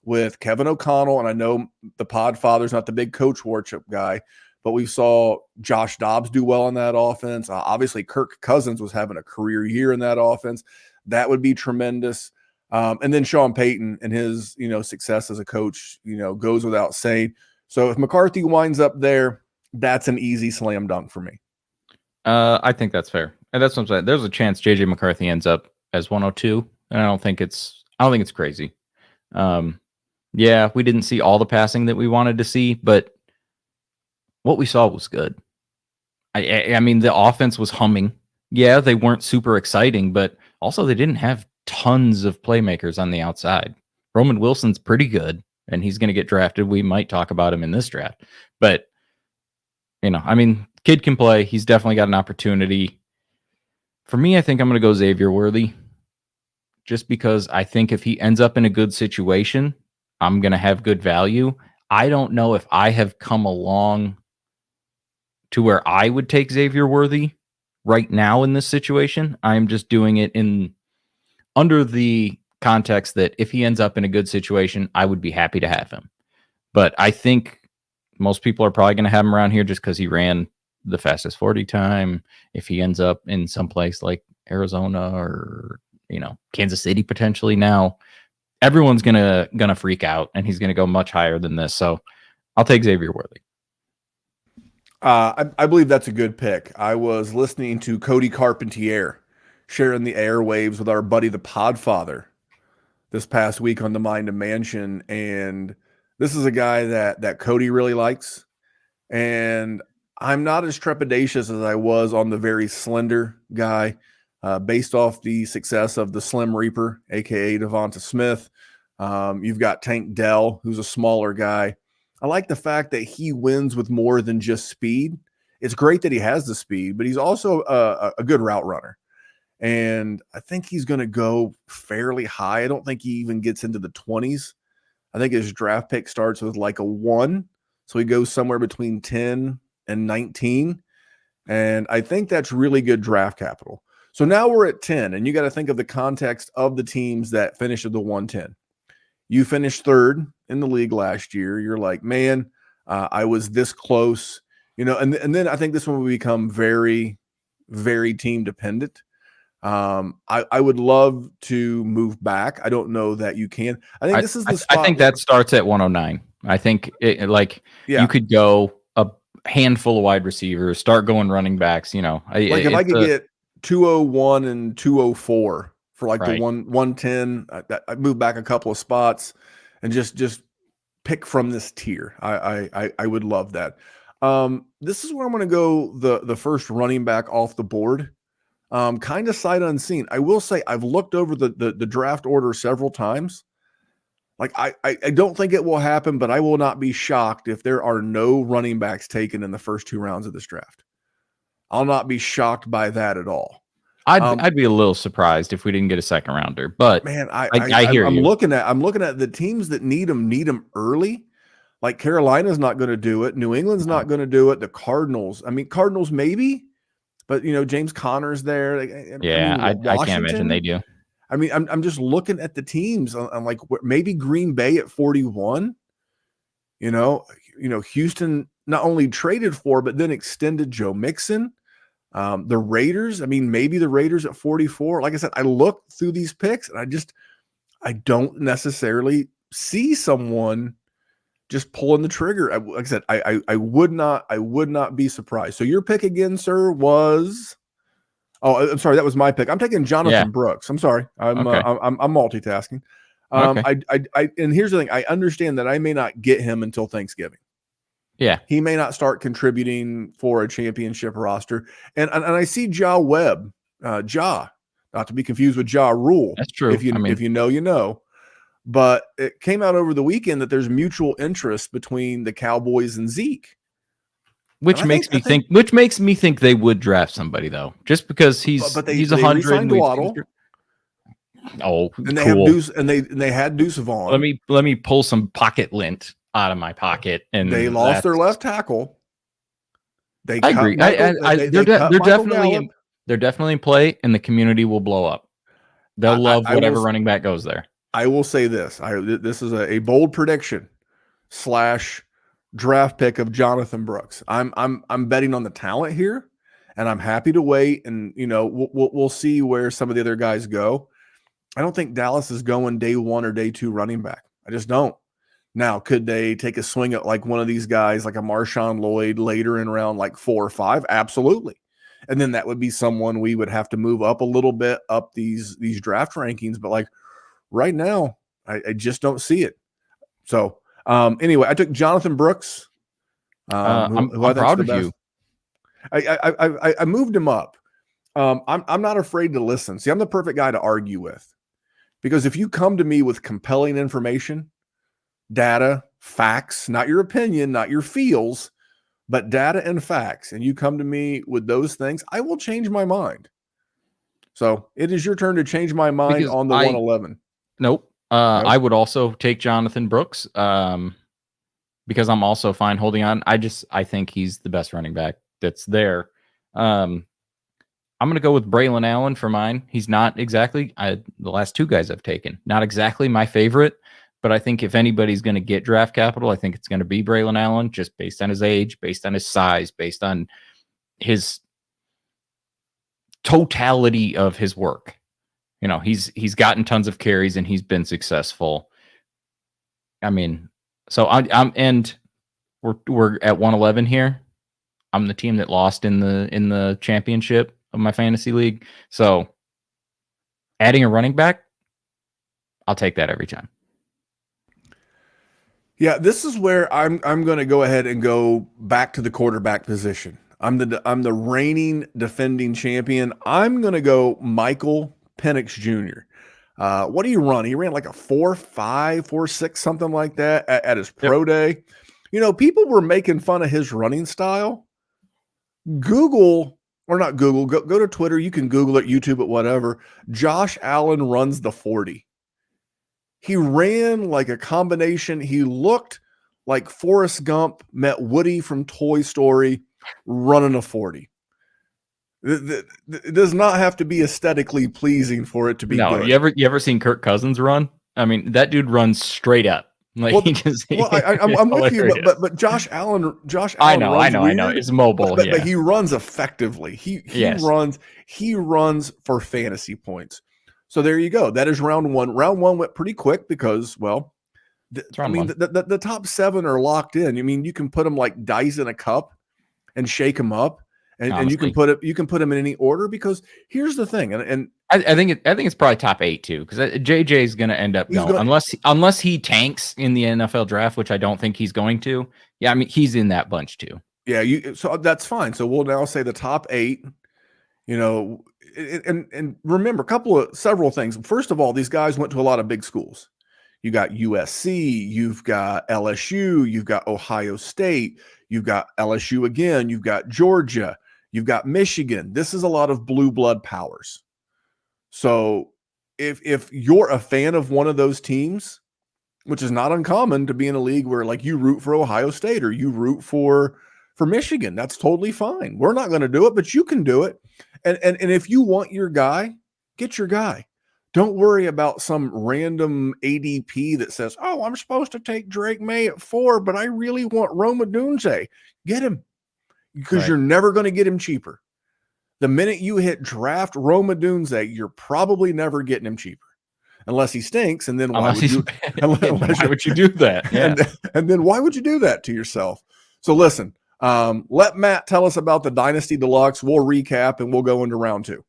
with Kevin O'Connell, and I know the Podfather's not the big Coach Warchip guy, but we saw Josh Dobbs do well in that offense. Obviously, Kirk Cousins was having a career year in that offense. That would be tremendous. And then Sean Payton and his, success as a coach, goes without saying. So if McCarthy winds up there, that's an easy slam dunk for me. I think that's fair. And that's what I'm saying. There's a chance JJ McCarthy ends up as 102, and I don't think it's crazy. Yeah, we didn't see all the passing that we wanted to see, but what we saw was good. I mean, the offense was humming. Yeah, they weren't super exciting, but also they didn't have tons of playmakers on the outside. Roman Wilson's pretty good, and he's going to get drafted. We might talk about him in this draft. But, kid can play. He's definitely got an opportunity. For me, I think I'm going to go Xavier Worthy, just because I think if he ends up in a good situation, I'm going to have good value. I don't know if I have come along to where I would take Xavier Worthy right now in this situation. I'm just doing it in under the context that if he ends up in a good situation, I would be happy to have him. But I think most people are probably going to have him around here just because he ran the fastest 40 time. If he ends up in some place like Arizona or, Kansas City potentially now, everyone's gonna freak out, and he's gonna go much higher than this. So I'll take Xavier Worthy. I believe that's a good pick. I was listening to Cody Carpentier sharing the airwaves with our buddy the Podfather this past week on the Mind of Mansion, and this is a guy that Cody really likes, and I'm not as trepidatious as I was on the very slender guy. Based off the success of the Slim Reaper, aka Devonta Smith. You've got Tank Dell, who's a smaller guy. I like the fact that he wins with more than just speed. It's great that he has the speed, but he's also a good route runner. And I think he's going to go fairly high. I don't think he even gets into the 20s. I think his draft pick starts with like a 1. So he goes somewhere between 10 and 19. And I think that's really good draft capital. So now we're at 10, and you got to think of the context of the teams that finished at the 110. You finished third in the league last year. You're like, man, I was this close, and then I think this one will become very, very team dependent. I would love to move back. I don't know that you can. I think this is the spot. I think that starts at 109. I think you could go a handful of wide receivers, start going running backs. If I could get 201 and 204 for like right. the 110. I move back a couple of spots and just pick from this tier. I would love that. This is where I'm going to go the first running back off the board. Kind of sight unseen. I will say I've looked over the draft order several times. Like I don't think it will happen, but I will not be shocked if there are no running backs taken in the first 2 rounds of this draft. I'll not be shocked by that at all. I'd be a little surprised if we didn't get a second rounder, but man, I hear I'm you. looking at the teams that need them early. Like Carolina's not going to do it. New England's not going to do it. The Cardinals, Cardinals maybe, but James Conner's there. I can't imagine they do. I'm just looking at the teams. I'm like, maybe Green Bay at 41. Houston not only traded for, but then extended Joe Mixon. The Raiders, maybe the Raiders at 44. Like I said, I look through these picks and I don't necessarily see someone just pulling the trigger. Like I said, I would not be surprised. So your pick again, sir, was I'm sorry, that was my pick. I'm taking Jonathan Brooks. I'm sorry. I'm multitasking. And here's the thing. I understand that I may not get him until Thanksgiving. Yeah. He may not start contributing for a championship roster. And I see Ja Webb, not to be confused with Ja Rule. That's true. If you know, you know. But it came out over the weekend that there's mutual interest between the Cowboys and Zeke. Which makes me think they would draft somebody though. Just because he's 100. Oh, and they cool. have Deuce, and they had Deuce Vaughn. Let me pull some pocket lint out of my pocket, and they lost their left tackle. I agree. They're definitely in play, and the community will blow up. They'll love whatever running back goes there. I will say this: this is a bold prediction / draft pick of Jonathan Brooks. I'm betting on the talent here, and I'm happy to wait. And we'll see where some of the other guys go. I don't think Dallas is going day 1 or day 2 running back. I just don't. Now, could they take a swing at like one of these guys, like a MarShawn Lloyd later in round like 4 or 5? Absolutely. And then that would be someone we would have to move up a little bit up these draft rankings. But like right now, I just don't see it. So anyway, I took Jonathan Brooks. I'm proud of you. I moved him up. I'm not afraid to listen. See, I'm the perfect guy to argue with. Because if you come to me with compelling information, data, facts, not your opinion, not your feels, but data and facts, and you come to me with those things, I will change my mind. So it is your turn to change my mind on the 111. Nope. I would also take Jonathan Brooks because I'm also fine holding on. I think he's the best running back that's there. I'm going to go with Braelon Allen for mine. He's not exactly the last two guys I've taken, not exactly my favorite, but I think if anybody's going to get draft capital, I think it's going to be Braelon Allen, just based on his age, based on his size, based on his totality of his work. You know, he's gotten tons of carries and he's been successful. I mean, so I'm and we're at 111 here. I'm the team that lost in the championship of my fantasy league. So adding a running back, I'll take that every time. Yeah, this is where I'm going to go ahead and go back to the quarterback position. I'm the reigning defending champion. I'm going to go Michael Penix Jr. What do you run? He ran like a 4.5, 4.6, something like that at his pro day. You know, people were making fun of his running style. Google, or not Google, go to Twitter. You can Google it, YouTube it, whatever. Josh Allen runs the 40. He ran like a combination. He looked like Forrest Gump met Woody from Toy Story running a 40. It does not have to be aesthetically pleasing for it to be good. You ever seen Kirk Cousins run? I mean, that dude runs straight up. Like I'm with you, but Josh Allen. I know. It's mobile, but he runs effectively. He runs for fantasy points. So there you go. That is round one. Round one went pretty quick because, well, the top 7 are locked in. I mean, you can put them like dice in a cup and shake them up, and you can put them in any order, because here's the thing, and I think it's probably top 8 too, because JJ is going to end up going unless he tanks in the NFL draft, which I don't think he's going to. Yeah, I mean, he's in that bunch too. Yeah, so that's fine. So we'll now say the top 8. You know, and remember several things. First of all, these guys went to a lot of big schools. You got USC, you've got LSU, you've got Ohio State, you've got LSU again, you've got Georgia, you've got Michigan. This is a lot of blue blood powers. So if you're a fan of one of those teams, which is not uncommon to be in a league where like you root for Ohio State or you root for Michigan, that's totally fine. We're not going to do it, but you can do it. And if you want your guy, get your guy. Don't worry about some random ADP that says, oh, I'm supposed to take Drake Maye at 4, but I really want Odunze. Get him, because you're never going to get him cheaper. The minute you hit draft Odunze, you're probably never getting him cheaper. Unless he stinks, and then why would you do that? Yeah. And then why would you do that to yourself? So listen, let Matt tell us about the Dynasty Deluxe. We'll recap and we'll go into round 2.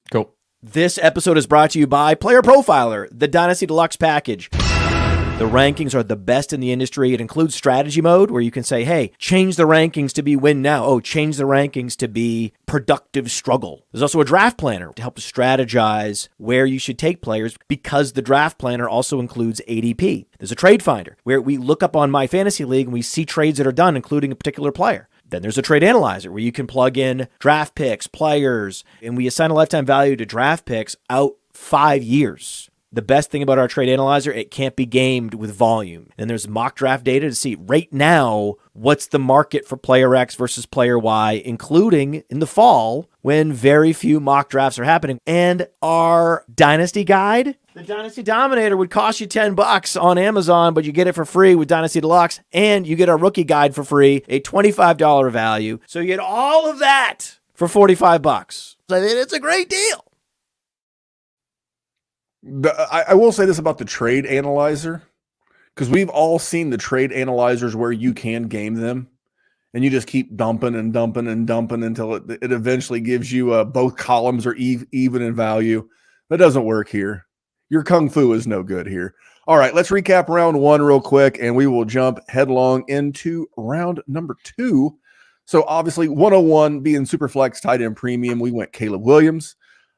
Cool. This episode is brought to you by Player Profiler, the Dynasty Deluxe package. The rankings are the best in the industry. It includes strategy mode, where you can say, hey, change the rankings to be win now. Oh, change the rankings to be productive struggle. There's also a draft planner to help strategize where you should take players, because the draft planner also includes ADP. There's a trade finder where we look up on My Fantasy League and we see trades that are done, including a particular player. Then there's a trade analyzer where you can plug in draft picks, players, and we assign a lifetime value to draft picks out 5 years. The best thing about our trade analyzer, it can't be gamed with volume. And there's mock draft data to see right now what's the market for player X versus player Y, including in the fall when very few mock drafts are happening. And our Dynasty guide, the Dynasty Dominator, would cost you $10 on Amazon, but you get it for free with Dynasty Deluxe, and you get our rookie guide for free, a $25 value. So you get all of that for $45. I mean, it's a great deal. I will say this about the trade analyzer, because we've all seen the trade analyzers where you can game them, and you just keep dumping and dumping and dumping until it eventually gives you both columns are even in value. That doesn't work here. Your kung fu is no good here. All right, let's recap round 1 real quick, and we will jump headlong into round number 2. So obviously 101 being Superflex tight end premium, we went Caleb Williams.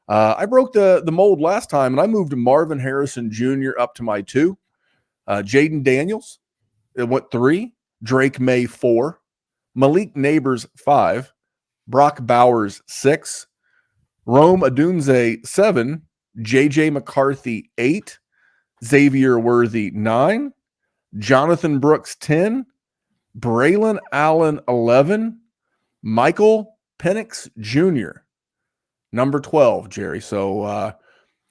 I broke the mold last time, and I moved Marvin Harrison Jr. up to my 2. Jayden Daniels, it went 3. Drake Maye 4. Malik Nabers 5. Brock Bowers 6. Odunze 7. JJ McCarthy 8. Xavier Worthy 9. Jonathan Brooks 10. Braelon Allen 11. Michael Penix Jr. Number 12, Jerry. So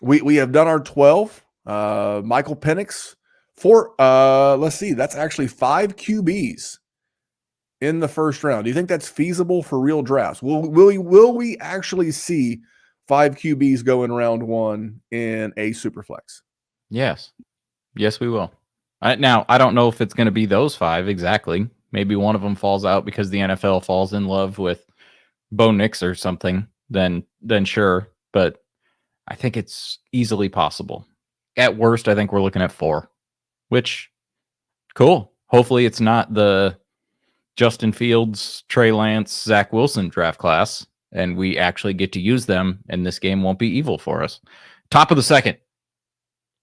we have done our 12. Michael Penix for let's see, that's actually 5 QBs in the first round. Do you think that's feasible for real drafts? Will we actually see 5 QBs go in round 1 in a Superflex? Yes. Yes, we will. Now, I don't know if it's going to be those 5 exactly. Maybe one of them falls out because the NFL falls in love with Bo Nix or something. Then sure. But I think it's easily possible. At worst, I think we're looking at 4, which cool. Hopefully it's not the Justin Fields, Trey Lance, Zach Wilson draft class, and we actually get to use them, and this game won't be evil for us. Top of the second,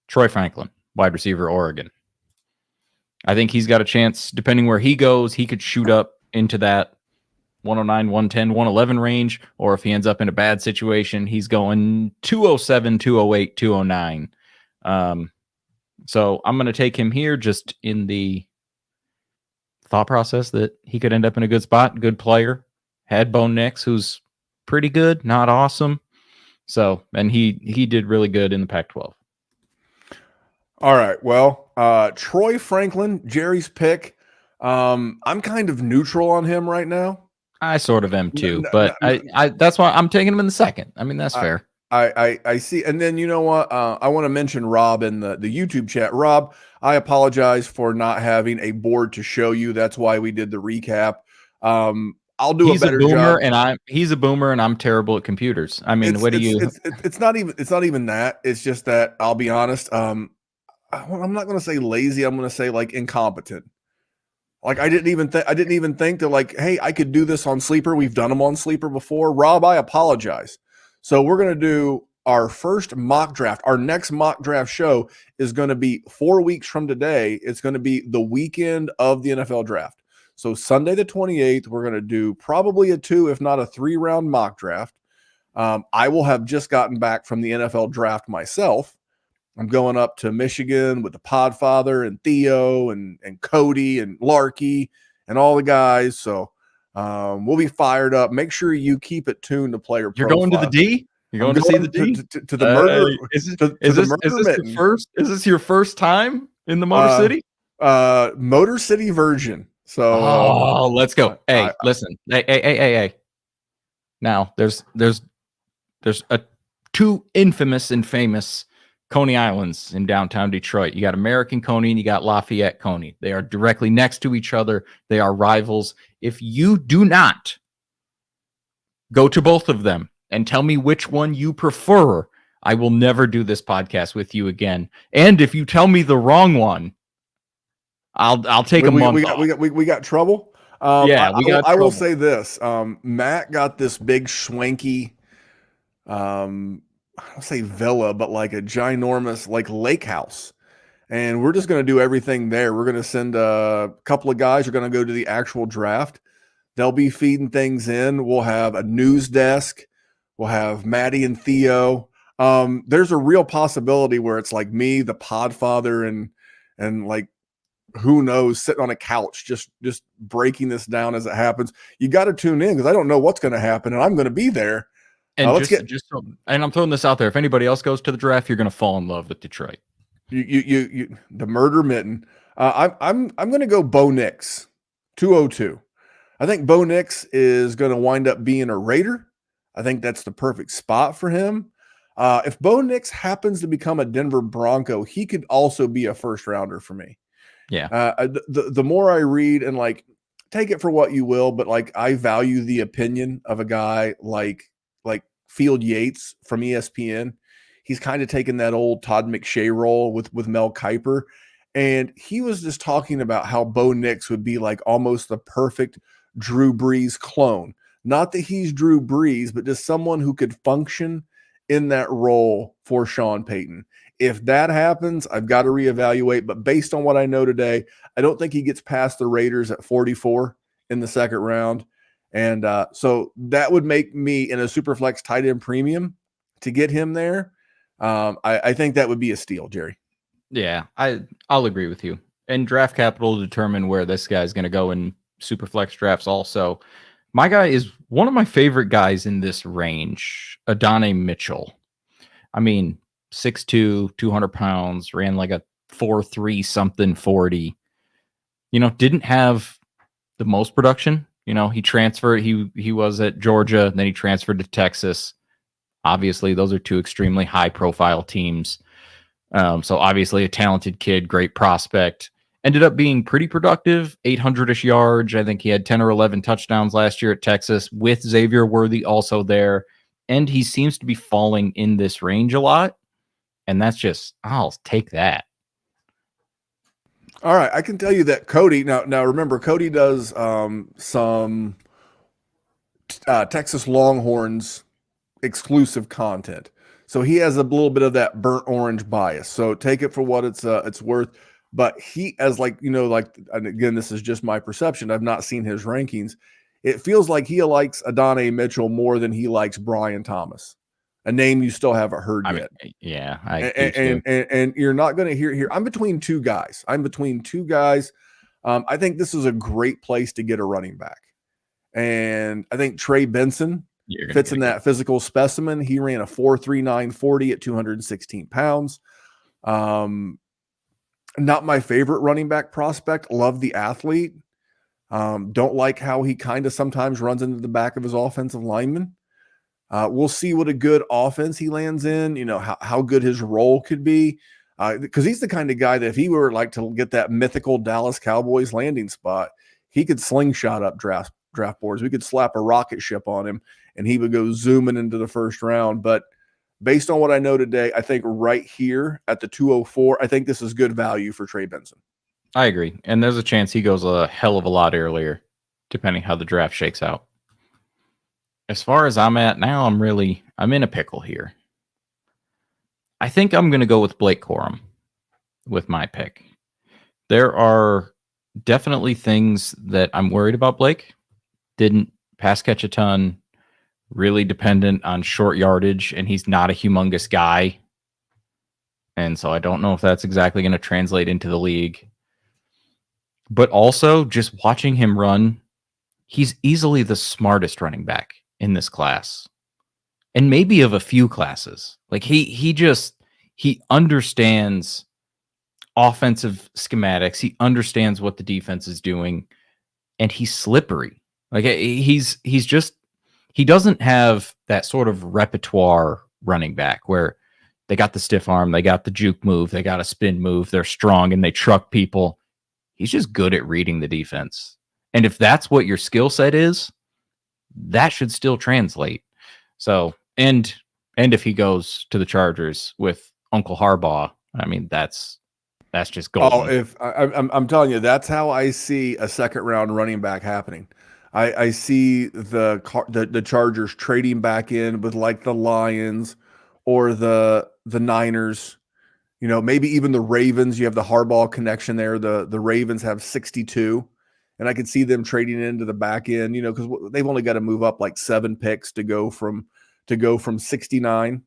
Troy Franklin, wide receiver, Oregon. I think he's got a chance, depending where he goes, he could shoot up into that 109, 110, 111 range, or if he ends up in a bad situation, he's going 207, 208, 209. So I'm going to take him here just in the thought process that he could end up in a good spot, good player. Had Bo Nix, who's pretty good, not awesome. So, and he did really good in the Pac-12. All right. Well, Troy Franklin, Jerry's pick. I'm kind of neutral on him right now. I sort of am too, but I that's why I'm taking him in the second. I mean, that's fair. I see. And then you know what? I want to mention Rob in the YouTube chat. Rob, I apologize for not having a board to show you. That's why we did the recap. I'll do a better job. He's a boomer and I'm terrible at computers. I mean, it's not even that. It's just that I'll be honest. I'm not going to say lazy. I'm going to say like incompetent. Like I didn't even think that like, hey, I could do this on Sleeper. We've done them on Sleeper before. Rob, I apologize. So we're going to do our first mock draft. Our next mock draft show is going to be 4 weeks from today. It's going to be the weekend of the NFL draft. So Sunday the 28th, we're going to do probably a 2, if not a 3-round mock draft. I will have just gotten back from the NFL draft myself. I'm going up to Michigan with the Podfather and Theo and Cody and Larky and all the guys. So we'll be fired up. Make sure you keep it tuned to Player Profile. You're going to the D? You're going to see the D? To the murder. Is this your first time in the Motor City? Motor City version. So let's go. Hey, listen. Hey. Now there's 2 infamous and famous Coney Islands in downtown Detroit. You got American Coney and you got Lafayette Coney. They are directly next to each other. They are rivals. If you do not go to both of them and tell me which one you prefer, I will never do this podcast with you again. And if you tell me the wrong one, I'll take a month off. We got trouble. I will say this. Matt got this big schwanky, I don't say villa, but like a ginormous like lake house. And we're just going to do everything there. We're going to send a couple of guys. We're going to go to the actual draft. They'll be feeding things in. We'll have a news desk. We'll have Maddie and Theo. There's a real possibility where it's like me, the Podfather, and like who knows, sitting on a couch, just breaking this down as it happens. You got to tune in because I don't know what's going to happen, and I'm going to be there. And and I'm throwing this out there. If anybody else goes to the draft, you're going to fall in love with Detroit. You the murder mitten. I'm going to go Bo Nix, 202. I think Bo Nix is going to wind up being a Raider. I think that's the perfect spot for him. If Bo Nix happens to become a Denver Bronco, he could also be a first rounder for me. Yeah. The more I read and like take it for what you will, but like I value the opinion of a guy like Field Yates from ESPN. He's kind of taken that old Todd McShay role with Mel Kiper. And he was just talking about how Bo Nix would be like almost the perfect Drew Brees clone. Not that he's Drew Brees, but just someone who could function in that role for Sean Payton. If that happens, I've got to reevaluate. But based on what I know today, I don't think he gets past the Raiders at 44 in the second round. And so that would make me in a Superflex tight end premium to get him there. I think that would be a steal, Jerry. Yeah, I'll agree with you. And draft capital will determine where this guy's going to go in Superflex drafts also. My guy is one of my favorite guys in this range, Adonai Mitchell. I mean, 6'2", 200 pounds, ran like a 4.3 something 40. Didn't have the most production. He transferred. He was at Georgia, then he transferred to Texas. Obviously, those are two extremely high-profile teams. So obviously a talented kid, great prospect. Ended up being pretty productive, 800-ish yards. I think he had 10 or 11 touchdowns last year at Texas with Xavier Worthy also there. And he seems to be falling in this range a lot. And that's just, I'll take that. All right. I can tell you that Cody, now remember, Cody does some Texas Longhorns exclusive content. So he has a little bit of that burnt orange bias. So take it for what it's worth. But he, as and again, this is just my perception. I've not seen his rankings. It feels like he likes Adonai Mitchell more than he likes Brian Thomas, a name you still haven't heard yet. Yeah, and you're not going to hear here. I'm between two guys. I think this is a great place to get a running back, and I think Trey Benson fits in that physical specimen. He ran a 4.39 40 at 216 pounds. Not my favorite running back prospect. Love the athlete. Don't like how he kind of sometimes runs into the back of his offensive lineman. We'll see what a good offense he lands in, how good his role could be. Because he's the kind of guy that if he were like to get that mythical Dallas Cowboys landing spot, he could slingshot up draft boards. We could slap a rocket ship on him and he would go zooming into the first round. But based on what I know today, I think right here at the 204, I think this is good value for Trey Benson. I agree. And there's a chance he goes a hell of a lot earlier, depending how the draft shakes out. As far as I'm at now, I'm in a pickle here. I think I'm going to go with Blake Corum with my pick. There are definitely things that I'm worried about Blake. Didn't pass catch a ton, really dependent on short yardage, and he's not a humongous guy. And so I don't know if that's exactly going to translate into the league. But also, just watching him run, he's easily the smartest running back in this class. And maybe of a few classes. Like he understands offensive schematics. He understands what the defense is doing. And he's slippery. Like he doesn't have that sort of repertoire running back where they got the stiff arm, they got the juke move, they got a spin move, they're strong and they truck people. He's just good at reading the defense. And if that's what your skill set is, that should still translate. So, and if he goes to the Chargers with Uncle Harbaugh, I mean, that's just golden. Oh, if I'm telling you, that's how I see a second round running back happening. I see the Chargers trading back in with like the Lions or the Niners, maybe even the Ravens. You have the Harbaugh connection there. The Ravens have 62, and I could see them trading into the back end, because they've only got to move up like 7 picks to go from 69,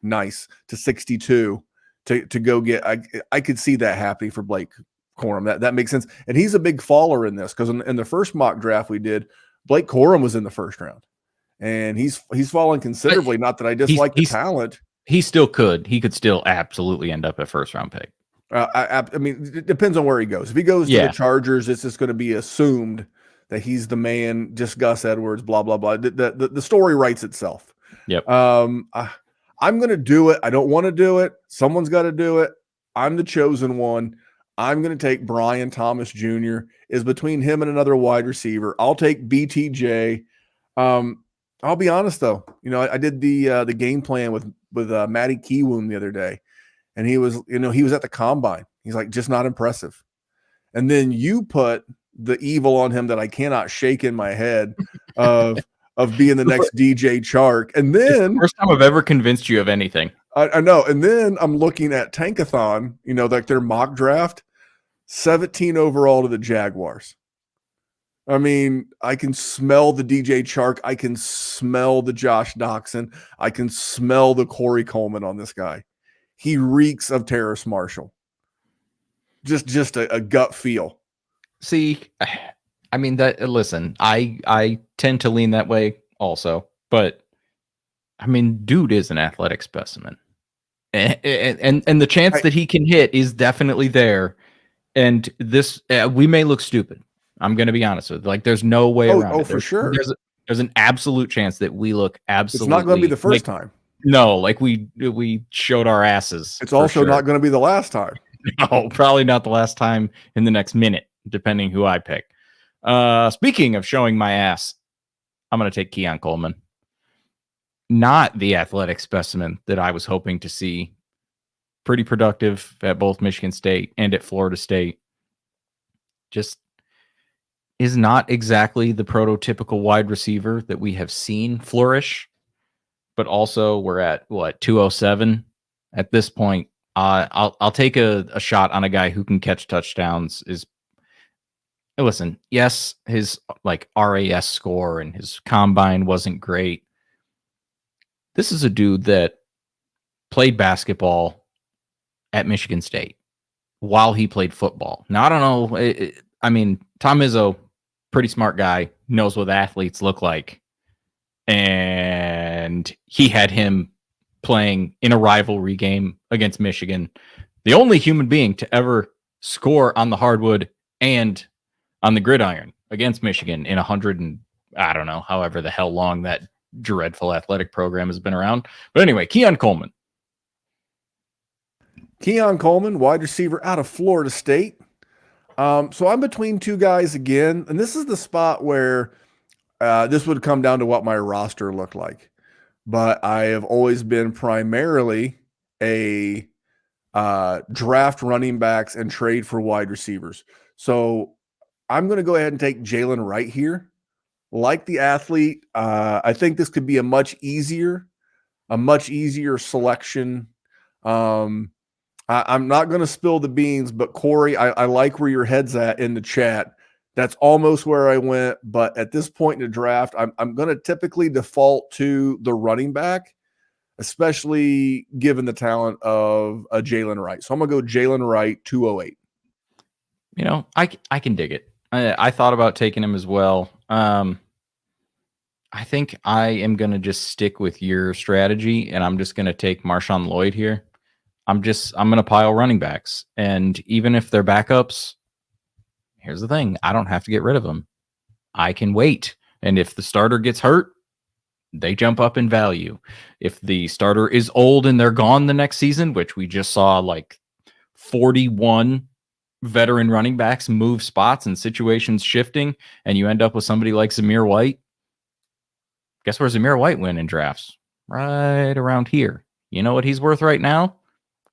nice, to 62 to go get. I could see that happening for Blake Corum. That makes sense. And he's a big faller in this because in the first mock draft we did, Blake Corum was in the first round. And he's fallen considerably. Not that I dislike the talent. He could still absolutely end up a first round pick. I mean, it depends on where he goes. If he goes to the Chargers, it's just going to be assumed that he's the man, just Gus Edwards, blah, blah, blah. The story writes itself. Yep. I'm going to do it. I don't want to do it. Someone's got to do it. I'm the chosen one. I'm going to take Brian Thomas Jr. is between him and another wide receiver. I'll take BTJ. I'll be honest though. I did the game plan with Matty Kiwoom the other day, and he was at the combine. He's like, just not impressive. And then you put the evil on him that I cannot shake in my head of being the next DJ Chark. And then it's the first time I've ever convinced you of anything. I know. And then I'm looking at Tankathon, like their mock draft, 17 overall to the Jaguars. I mean, I can smell the DJ Chark. I can smell the Josh Doxson. I can smell the Corey Coleman on this guy. He reeks of Terrace Marshall. Just a gut feel. See, I mean that. Listen, I tend to lean that way also, but I mean, dude is an athletic specimen, and the chance that he can hit is definitely there. And this, we may look stupid. I'm going to be honest with you. Like, there's no way around it. For sure. There's an absolute chance that we look absolutely. It's not going to be the first time. No, like we showed our asses. It's also not going to be the last time. No, probably not the last time in the next minute, depending who I pick. Speaking of showing my ass, I'm going to take Keon Coleman. Not the athletic specimen that I was hoping to see. Pretty productive at both Michigan State and at Florida State. Just is not exactly the prototypical wide receiver that we have seen flourish. But also we're at 207 at this point. I'll take a shot on a guy who can catch touchdowns. Listen, yes, his RAS score and his combine wasn't great. This is a dude that played basketball at Michigan State while he played football. Now, I don't know. I mean, Tom Izzo, pretty smart guy, knows what athletes look like. And he had him playing in a rivalry game against Michigan. The only human being to ever score on the hardwood and on the gridiron against Michigan in 100 and I don't know, however the hell long that dreadful athletic program has been around. But anyway, Keon Coleman. Keon Coleman, wide receiver out of Florida State. So I'm between two guys again, and this is the spot where this would come down to what my roster looked like. But I have always been primarily a draft running backs and trade for wide receivers. So I'm going to go ahead and take Jaylen Wright here. Like the athlete, I think this could be a much easier selection. I'm not going to spill the beans, but Corey, I like where your head's at in the chat. That's almost where I went, but at this point in the draft, I'm going to typically default to the running back, especially given the talent of a Jaylen Wright. So I'm going to go Jaylen Wright, 208. You know, I can dig it. I thought about taking him as well. I think I am going to just stick with your strategy, and I'm just going to take MarShawn Lloyd here. I'm going to pile running backs, and even if they're backups, here's the thing. I don't have to get rid of them. I can wait. And if the starter gets hurt, they jump up in value. If the starter is old and they're gone the next season, which we just saw like 41 veteran running backs move spots and situations shifting, and you end up with somebody like Xavier White. Guess where Xavier White went in drafts? Right around here. You know what he's worth right now?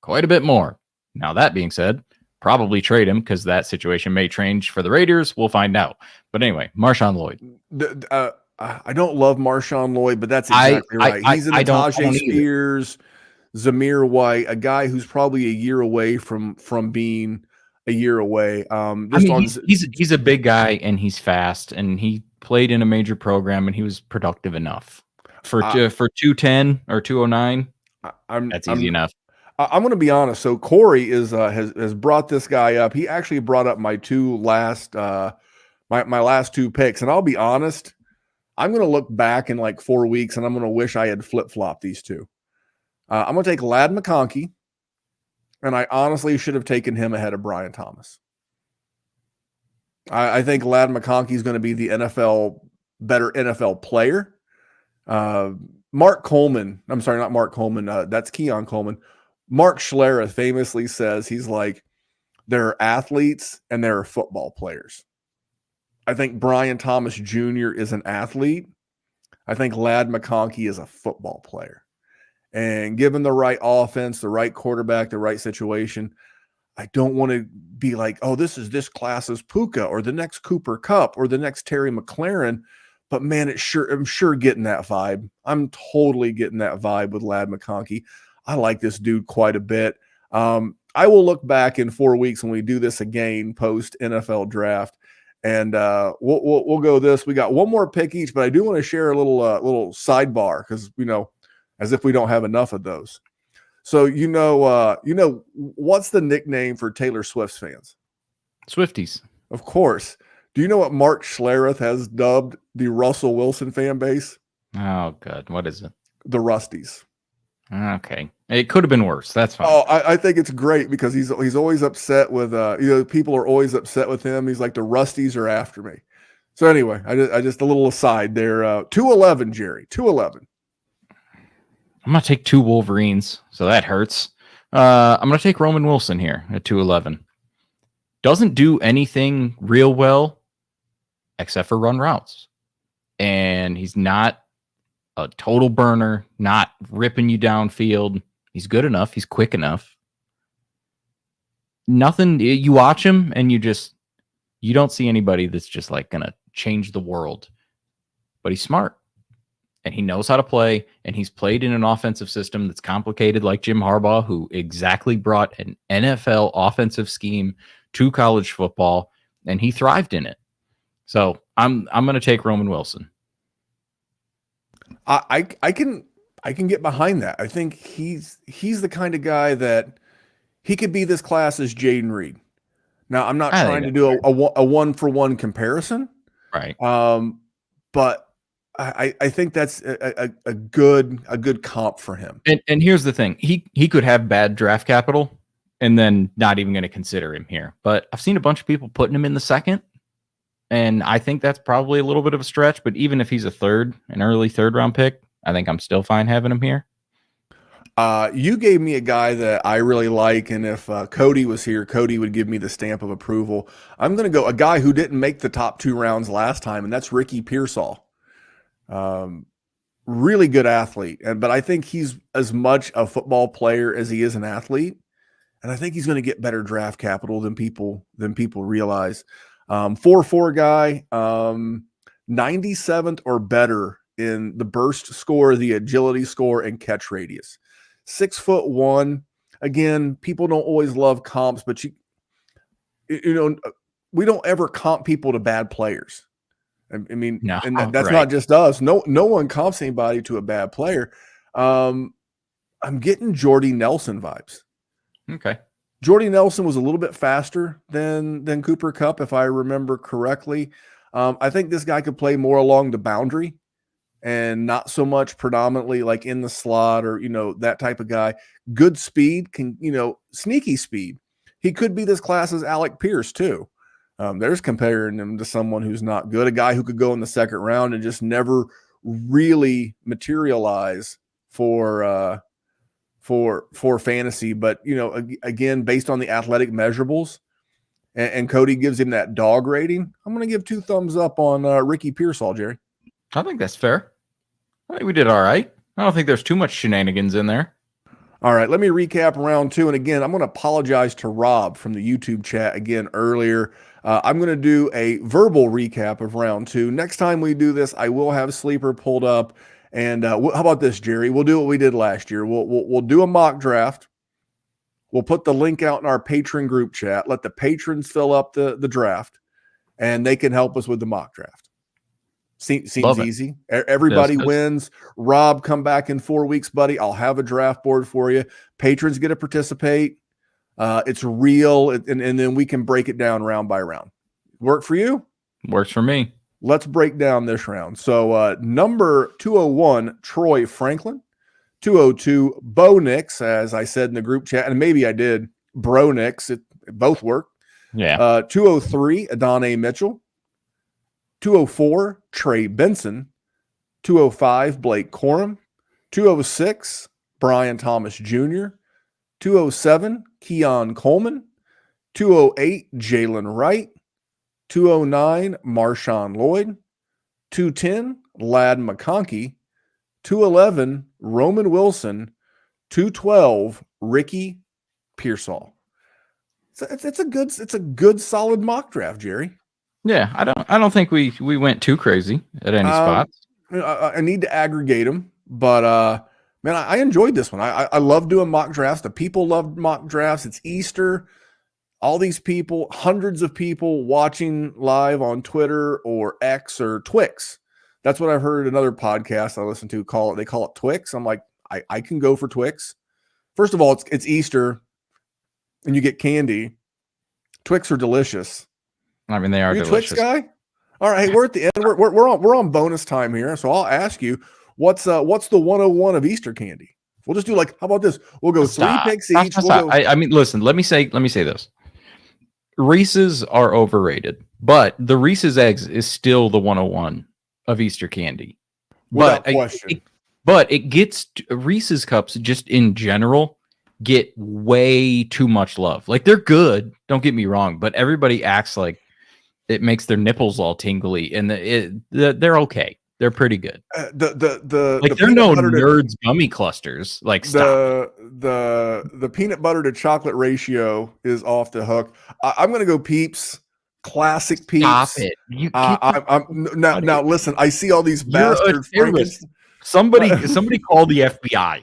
Quite a bit more. Now, that being said, probably trade him because that situation may change for the Raiders. We'll find out. But anyway, MarShawn Lloyd. I don't love MarShawn Lloyd, but that's exactly right. He's an Najee Spears, Xavier White, a guy who's probably a year away from being a year away. He's a big guy and he's fast and he played in a major program and he was productive enough for 210 or 209. That's easy enough. I'm going to be honest. So Corey has brought this guy up. He actually brought up my my last two picks, and I'll be honest. I'm going to look back in like 4 weeks, and I'm going to wish I had flip-flopped these two. I'm going to take Ladd McConkey, and I honestly should have taken him ahead of Brian Thomas. I think Ladd McConkey is going to be the better NFL player. Mark Coleman. I'm sorry, not Mark Coleman. That's Keon Coleman. Mark Schlereth famously says he's like, there are athletes and there are football players. I think Brian Thomas Jr. is an athlete. I think Ladd McConkey is a football player. And given the right offense, the right quarterback, the right situation, I don't want to be like, oh, this class's Puka or the next Cooper Kupp or the next Terry McLaurin. But man, I'm sure getting that vibe. I'm totally getting that vibe with Ladd McConkey. I like this dude quite a bit. I will look back in 4 weeks when we do this again post NFL draft, and we'll go this. We got one more pick each, but I do want to share a little sidebar because as if we don't have enough of those. So what's the nickname for Taylor Swift's fans? Swifties. Of course. Do you know what Mark Schlereth has dubbed the Russell Wilson fan base? Oh, God. What is it? The Rusties. Okay. It could have been worse. That's fine. Oh, I think it's great because he's always upset with people are always upset with him. He's like, the Rusties are after me. So anyway, I just a little aside there. 211, Jerry. 211. I'm gonna take 2 Wolverines, so that hurts. I'm gonna take Roman Wilson here at 211. Doesn't do anything real well except for run routes. And he's not a total burner, not ripping you downfield. He's good enough. He's quick enough. Nothing. You watch him and you don't see anybody that's just like going to change the world. But he's smart and he knows how to play. And he's played in an offensive system that's complicated, like Jim Harbaugh, who exactly brought an NFL offensive scheme to college football, and he thrived in it. So I'm going to take Roman Wilson. I can get behind that. I think he's the kind of guy that he could be this class's Jayden Reed. Now, I'm not trying to do a one-for-one comparison, right? But I think that's a good comp for him. And here's the thing: he could have bad draft capital, and then not even going to consider him here. But I've seen a bunch of people putting him in the second. And I think that's probably a little bit of a stretch, but even if he's an early third round pick, I think I'm still fine having him here. You gave me a guy that I really like, and if Cody was here, Cody would give me the stamp of approval. I'm going to go a guy who didn't make the top 2 rounds last time, and that's Ricky Pearsall. Really good athlete, but I think he's as much a football player as he is an athlete, and I think he's going to get better draft capital than people realize. 4.4 guy, 97th or better in the burst score, the agility score, and catch radius. 6'1". Again, people don't always love comps, but we don't ever comp people to bad players. I mean, no, and that's right. not just us. No one comps anybody to a bad player. I'm getting Jordy Nelson vibes. Okay. Jordy Nelson was a little bit faster than Cooper Kupp, if I remember correctly. I think this guy could play more along the boundary and not so much predominantly like in the slot or, that type of guy. Good speed, sneaky speed. He could be this class's Alec Pierce too. There's comparing him to someone who's not good, a guy who could go in the second round and just never really materialize for fantasy, but again, based on the athletic measurables, and Cody gives him that dog rating, I'm going to give 2 thumbs up on Ricky Pearsall, Jerry. I think that's fair. I think we did all right. I don't think there's too much shenanigans in there. All right, let me recap round 2. And again, I'm going to apologize to Rob from the YouTube chat again earlier. I'm going to do a verbal recap of round 2. Next time we do this, I will have Sleeper pulled up. And how about this, Jerry? We'll do what we did last year. We'll do a mock draft. We'll put the link out in our patron group chat. Let the patrons fill up the draft, and they can help us with the mock draft. Seems easy. Everybody wins. Rob, come back in 4 weeks, buddy. I'll have a draft board for you. Patrons get to participate. It's real, and then we can break it down round by round. Work for you? Works for me. Let's break down this round. So number 201, Troy Franklin. 202, Bo Nix, as I said in the group chat, and maybe I did, Bro Nix. It both work. Yeah. 203, Adonai Mitchell. 204, Trey Benson. 205, Blake Corum. 206, Brian Thomas Jr. 207, Keon Coleman. 208, Jaylen Wright. 209, MarShawn Lloyd. 210, Ladd McConkey. 211, Roman Wilson. 212, Ricky Pearsall. It's a good solid mock draft, Jerry. Yeah, I don't think we went too crazy at any spots. I need to aggregate them, but man, I enjoyed this one. I love doing mock drafts. The people love mock drafts. It's Easter. All these people, hundreds of people watching live on Twitter or X or Twix. That's what I've heard another podcast I listen to call it. They call it Twix. I'm like, I can go for Twix. First of all, it's Easter and you get candy. Twix are delicious. I mean, they are you Twix delicious. guy? All right, hey, we're at the end. We're on bonus time here, so I'll ask you, what's the 101 of Easter candy? We'll just do how about this? We'll go Stop. 3 picks Stop, each. stop, We'll stop. go, I mean, listen. Let me say this. Reese's are overrated, but the Reese's eggs is still the 101 of Easter candy. without question. But it gets Reese's cups just in general get way too much love. Like, they're good, don't get me wrong, but everybody acts like it makes their nipples all tingly, and they're okay. They're pretty good. The They're no nerds gummy clusters. Like, stop. The peanut butter to chocolate ratio is off the hook. I'm gonna go Peeps, classic Peeps. Stop it. You now listen. I see all these bastard Frankenstein. Somebody call the FBI.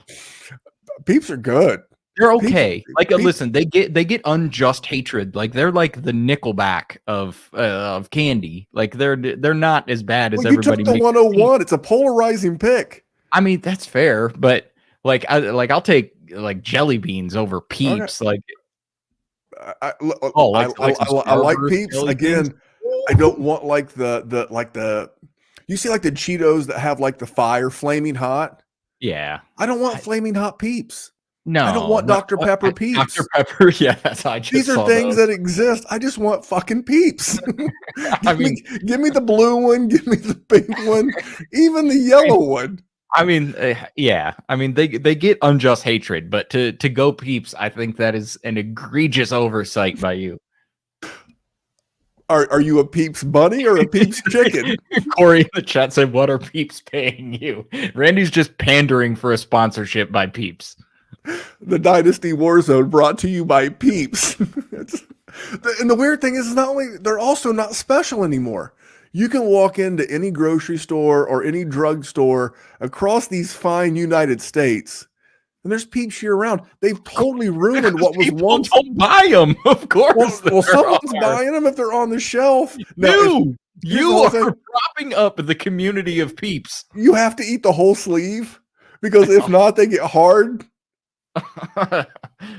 Peeps are good. They're okay. Peeps, listen, they get unjust hatred. Like, they're like the Nickelback of candy. Like, they're not as bad as everybody. You took the 101. It's a polarizing pick. I mean, that's fair, but I'll take like jelly beans over Peeps. Okay. I like Peeps again. I don't want the you see like the Cheetos that have like the fire flaming hot. Yeah, I don't want flaming hot Peeps. No, I don't want Dr. Pepper Peeps. Dr. Pepper, yeah, that's I just These are things that exist. I just want fucking Peeps. Give me the blue one, give me the pink one, even the yellow one. I mean, yeah. I mean, they get unjust hatred, but to go Peeps, I think that is an egregious oversight by you. Are you a Peeps bunny or a Peeps chicken? Corey in the chat said, "What are Peeps paying you?" Randy's just pandering for a sponsorship by Peeps. The Dynasty WarZone brought to you by Peeps. And the weird thing is, they're also not special anymore. You can walk into any grocery store or any drugstore across these fine United States, and there's Peeps year round. They've totally ruined what was once. Don't buy them, of course. Well, someone's buying them if they're on the shelf. You are propping up the community of Peeps. You have to eat the whole sleeve, because if not, they get hard.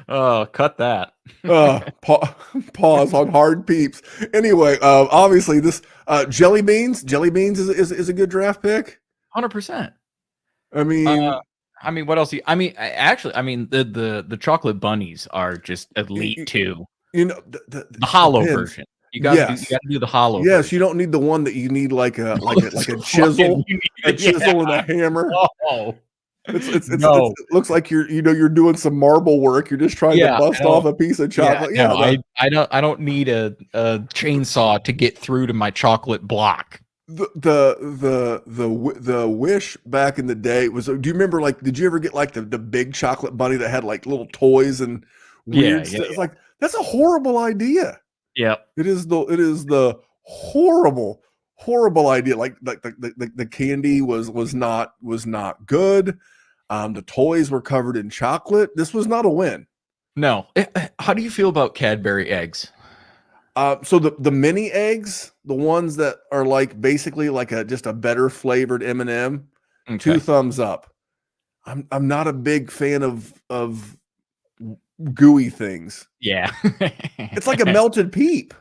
Oh, cut that. Pause on hard Peeps. Anyway, obviously this jelly beans is a good draft pick. 100%. I mean, what else? The chocolate bunnies are just elite too. You know, the hollow version. You got to do the hollow. Yes, version. you don't need the one that you need like a chisel, and a hammer. Oh. It looks like you're doing some marble work. You're just trying to bust off a piece of chocolate. I don't need a chainsaw to get through to my chocolate block. The wish back in the day was. Do you remember? Like, did you ever get like the big chocolate bunny that had like little toys and weird stuff? It's like, that's a horrible idea. Yeah, it is the horrible idea. Like the candy was not good. The toys were covered in chocolate. This was not a win. No. How do you feel about Cadbury eggs? So the mini eggs, the ones that are like basically like just a better flavored M&M, 2 thumbs up. I'm not a big fan of gooey things. Yeah. It's like a melted Peep.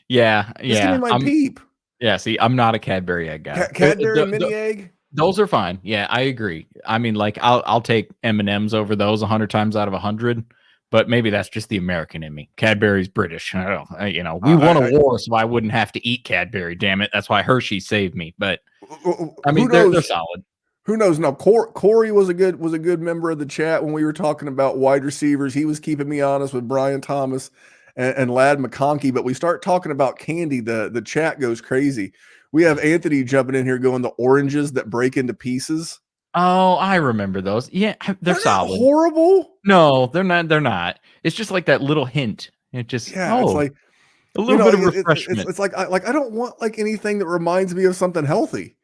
Yeah. Just give me my Peep. Yeah, see, I'm not a Cadbury egg guy. Cadbury mini egg? Those are fine. Yeah, I agree. I mean, like, I'll take M&Ms over those 100 times out of 100, but maybe that's just the American in me. Cadbury's British. I don't know. We won a war, so I wouldn't have to eat Cadbury. Damn it, that's why Hershey saved me. But I mean, they're solid. Who knows? Now, Corey was a good member of the chat when we were talking about wide receivers. He was keeping me honest with Brian Thomas and Lad McConkey, but we start talking about candy, the chat goes crazy. We have Anthony jumping in here going, the oranges that break into pieces. Oh, I remember those. Yeah, they're solid. Horrible? No, they're not. It's just like that little hint. It just it's like a little bit of refreshment. It's like I don't want like anything that reminds me of something healthy.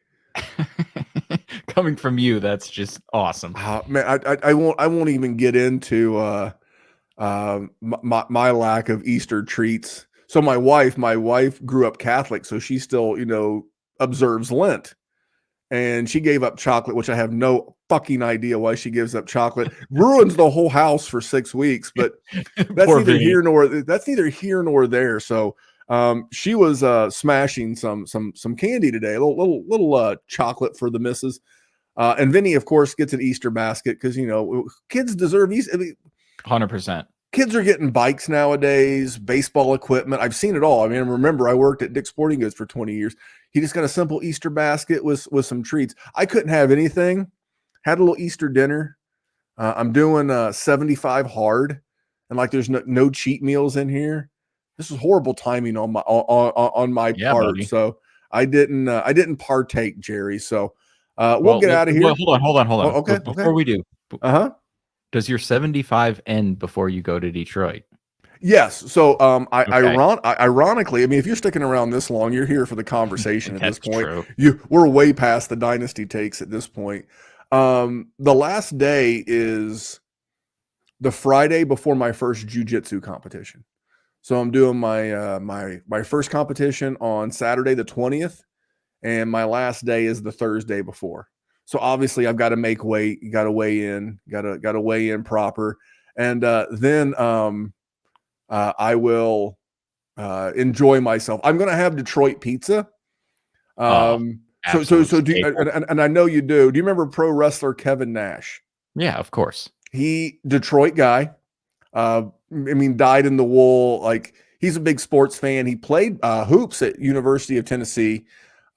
Coming from you, that's just awesome. Man, I won't even get into my lack of Easter treats. So my wife grew up Catholic, so she still, observes Lent, and she gave up chocolate, which I have no fucking idea why she gives up chocolate. Ruins the whole house for 6 weeks, but that's neither here nor there. So She was smashing some candy today, a little chocolate for the missus. And Vinny, of course, gets an Easter basket because kids deserve Easter. I mean, 100%. kids are getting bikes nowadays, baseball equipment. I've seen it all. I mean, remember I worked at Dick's Sporting Goods for 20 years. He just got a simple Easter basket with some treats. I couldn't have anything. Had a little Easter dinner. I'm doing 75 hard, and like there's no cheat meals in here. This is horrible timing on my part. Buddy. So I didn't partake, Jerry. So we'll get out of here. Well, hold on. Oh, okay. Before we do, does your 75 end before you go to Detroit? Yes. So ironically, I mean, if you're sticking around this long, you're here for the conversation at this point. True. We're way past the dynasty takes at this point. The last day is the Friday before my first jiu-jitsu competition. So I'm doing my first competition on Saturday the 20th, and my last day is the Thursday before. So obviously I've got to make weight, got to weigh in, got to weigh in proper, and then I will enjoy myself. I'm going to have Detroit pizza. So do you, and I know you do. Do you remember pro wrestler Kevin Nash? Yeah, of course. He Detroit guy. I mean, dyed in the wool. Like, he's a big sports fan. He played hoops at University of Tennessee.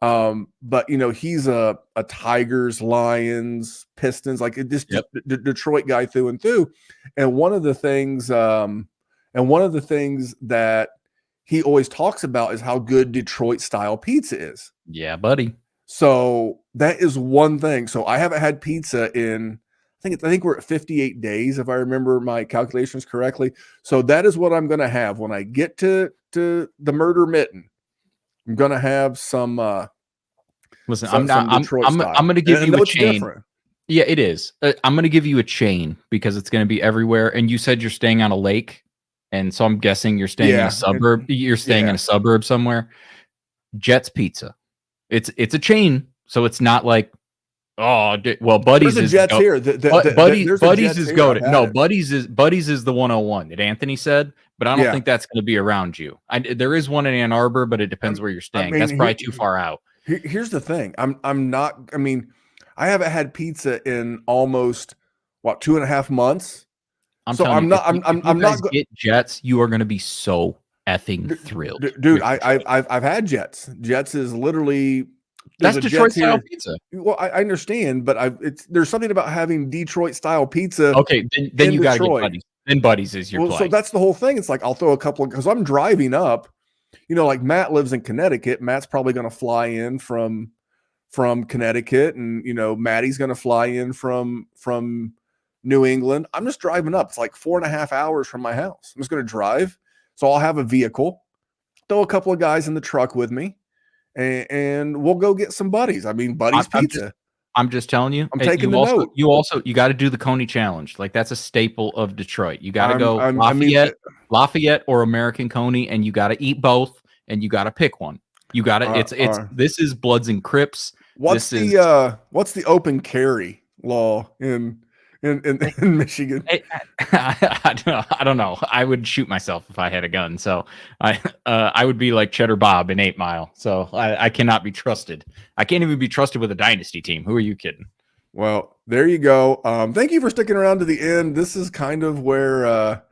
But he's a Tigers, Lions, Pistons, like Detroit guy through and through. And one of the things that he always talks about is how good Detroit style pizza is. Yeah, buddy. So that is one thing. So I haven't had pizza in, I think we're at 58 days, if I remember my calculations correctly. So that is what I'm going to have when I get to the Murder Mitten. I'm going to have some. Listen, I'm going to give you a chain. Different. Yeah, it is. I'm going to give you a chain because it's going to be everywhere. And you said you're staying on a lake, and so I'm guessing you're staying in a suburb. You're staying in a suburb somewhere. Jets Pizza. It's a chain, so it's not like, Buddies is Jets here. Buddies is goated. No, Buddies is the 101 that Anthony said, but I don't think that's going to be around you. There is one in Ann Arbor, but it depends where you're staying. That's probably too far out. Here's the thing. I'm not. I mean, I haven't had pizza in almost 2.5 months. I'm not get Jets. You are going to be so effing thrilled, dude. I've had Jets. Jets is literally. That's Detroit style pizza. Well, I understand, but there's something about having Detroit style pizza. Okay, then you got to get Buddies. Then Buddies is your play. So that's the whole thing. It's like I'll throw a couple because I'm driving up. Like Matt lives in Connecticut. Matt's probably going to fly in from Connecticut, and Maddie's going to fly in from New England. I'm just driving up. It's like 4.5 hours from my house. I'm just going to drive, so I'll have a vehicle. Throw a couple of guys in the truck with me. And we'll go get some Buddies. I mean, Buddies pizza. I'm just telling you. I'm taking the note. You got to do the Coney Challenge. Like, that's a staple of Detroit. You got to go Lafayette or American Coney, and you got to eat both, and you got to pick one. You got to. This is Bloods and Crips. What's the open carry law in Michigan? I don't know. I would shoot myself if I had a gun. So I would be like Cheddar Bob in 8 Mile. So I cannot be trusted. I can't even be trusted with a dynasty team. Who are you kidding? Well, there you go. Thank you for sticking around to the end. This is kind of where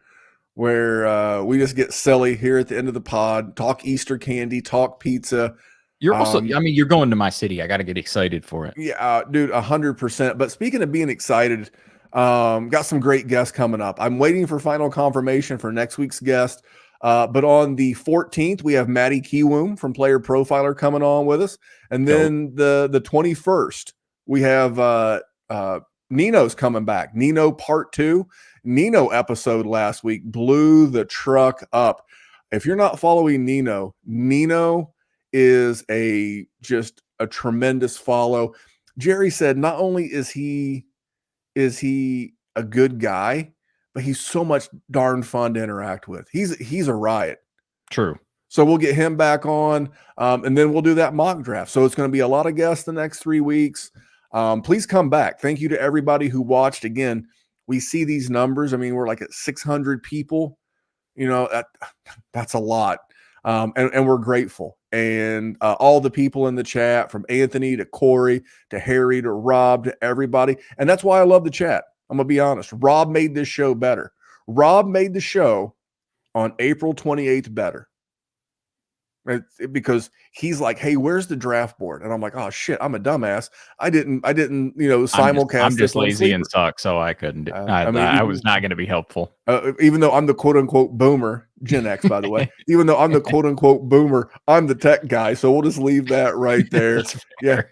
we just get silly here at the end of the pod. Talk Easter candy. Talk pizza. You're also, you're going to my city. I got to get excited for it. Yeah, dude, 100%. But speaking of being excited, got some great guests coming up. I'm waiting for final confirmation for next week's guest. But on the 14th, we have Maddie Kiwoom from Player Profiler coming on with us. And then the 21st, we have Nino's coming back. Nino Part 2. Nino episode last week blew the truck up. If you're not following Nino is just a tremendous follow. Jerry said not only is he a good guy, but he's so much darn fun to interact with. He's a riot. True. So we'll get him back on, and then we'll do that mock draft. So it's going to be a lot of guests the next 3 weeks. Please come back. Thank you to everybody who watched. Again, we see these numbers. I mean, we're like at 600 people. That's a lot. and we're grateful. And all the people in the chat, from Anthony to Corey to Harry to Rob to everybody. And that's why I love the chat. I'm going to be honest. Rob made this show better. Rob made the show on April 28th better. Because he's like, hey, where's the draft board? And I'm like, oh shit, I'm a dumbass. I didn't, simulcast. I'm just lazy and suck, so I couldn't do I was not going to be helpful. Even though I'm the quote unquote boomer, Gen X, by the way, even though I'm the quote unquote boomer, I'm the tech guy. So we'll just leave that right there. Yeah.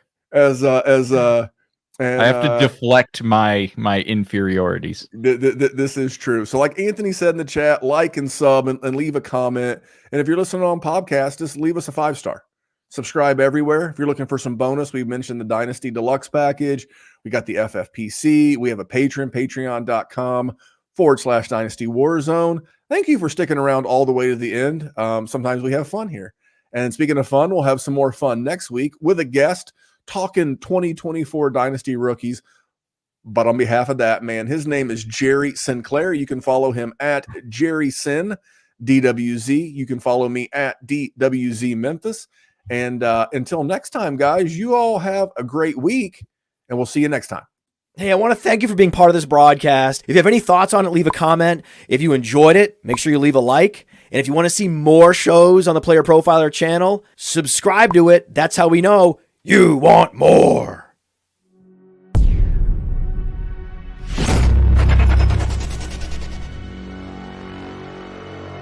And, I have to deflect my inferiorities. This is true. So like Anthony said in the chat, like and sub and leave a comment. And if you're listening on podcast, just leave us a 5-star. Subscribe everywhere. If you're looking for some bonus, we mentioned the Dynasty Deluxe package. We got the FFPC. We have a Patreon, patreon.com/Dynasty WarZone. Thank you for sticking around all the way to the end. Sometimes we have fun here. And speaking of fun, we'll have some more fun next week with a guest talking 2024 Dynasty rookies. But on behalf of that man, his name is Jerry Sinclair. You can follow him at Jerry Sin, DWZ. You can follow me at DWZ Memphis. And until next time, guys, you all have a great week, and we'll see you next time. Hey, I want to thank you for being part of this broadcast. If you have any thoughts on it, leave a comment. If you enjoyed it, make sure you leave a like. And if you want to see more shows on the Player Profiler channel, subscribe to it. That's how we know you want more.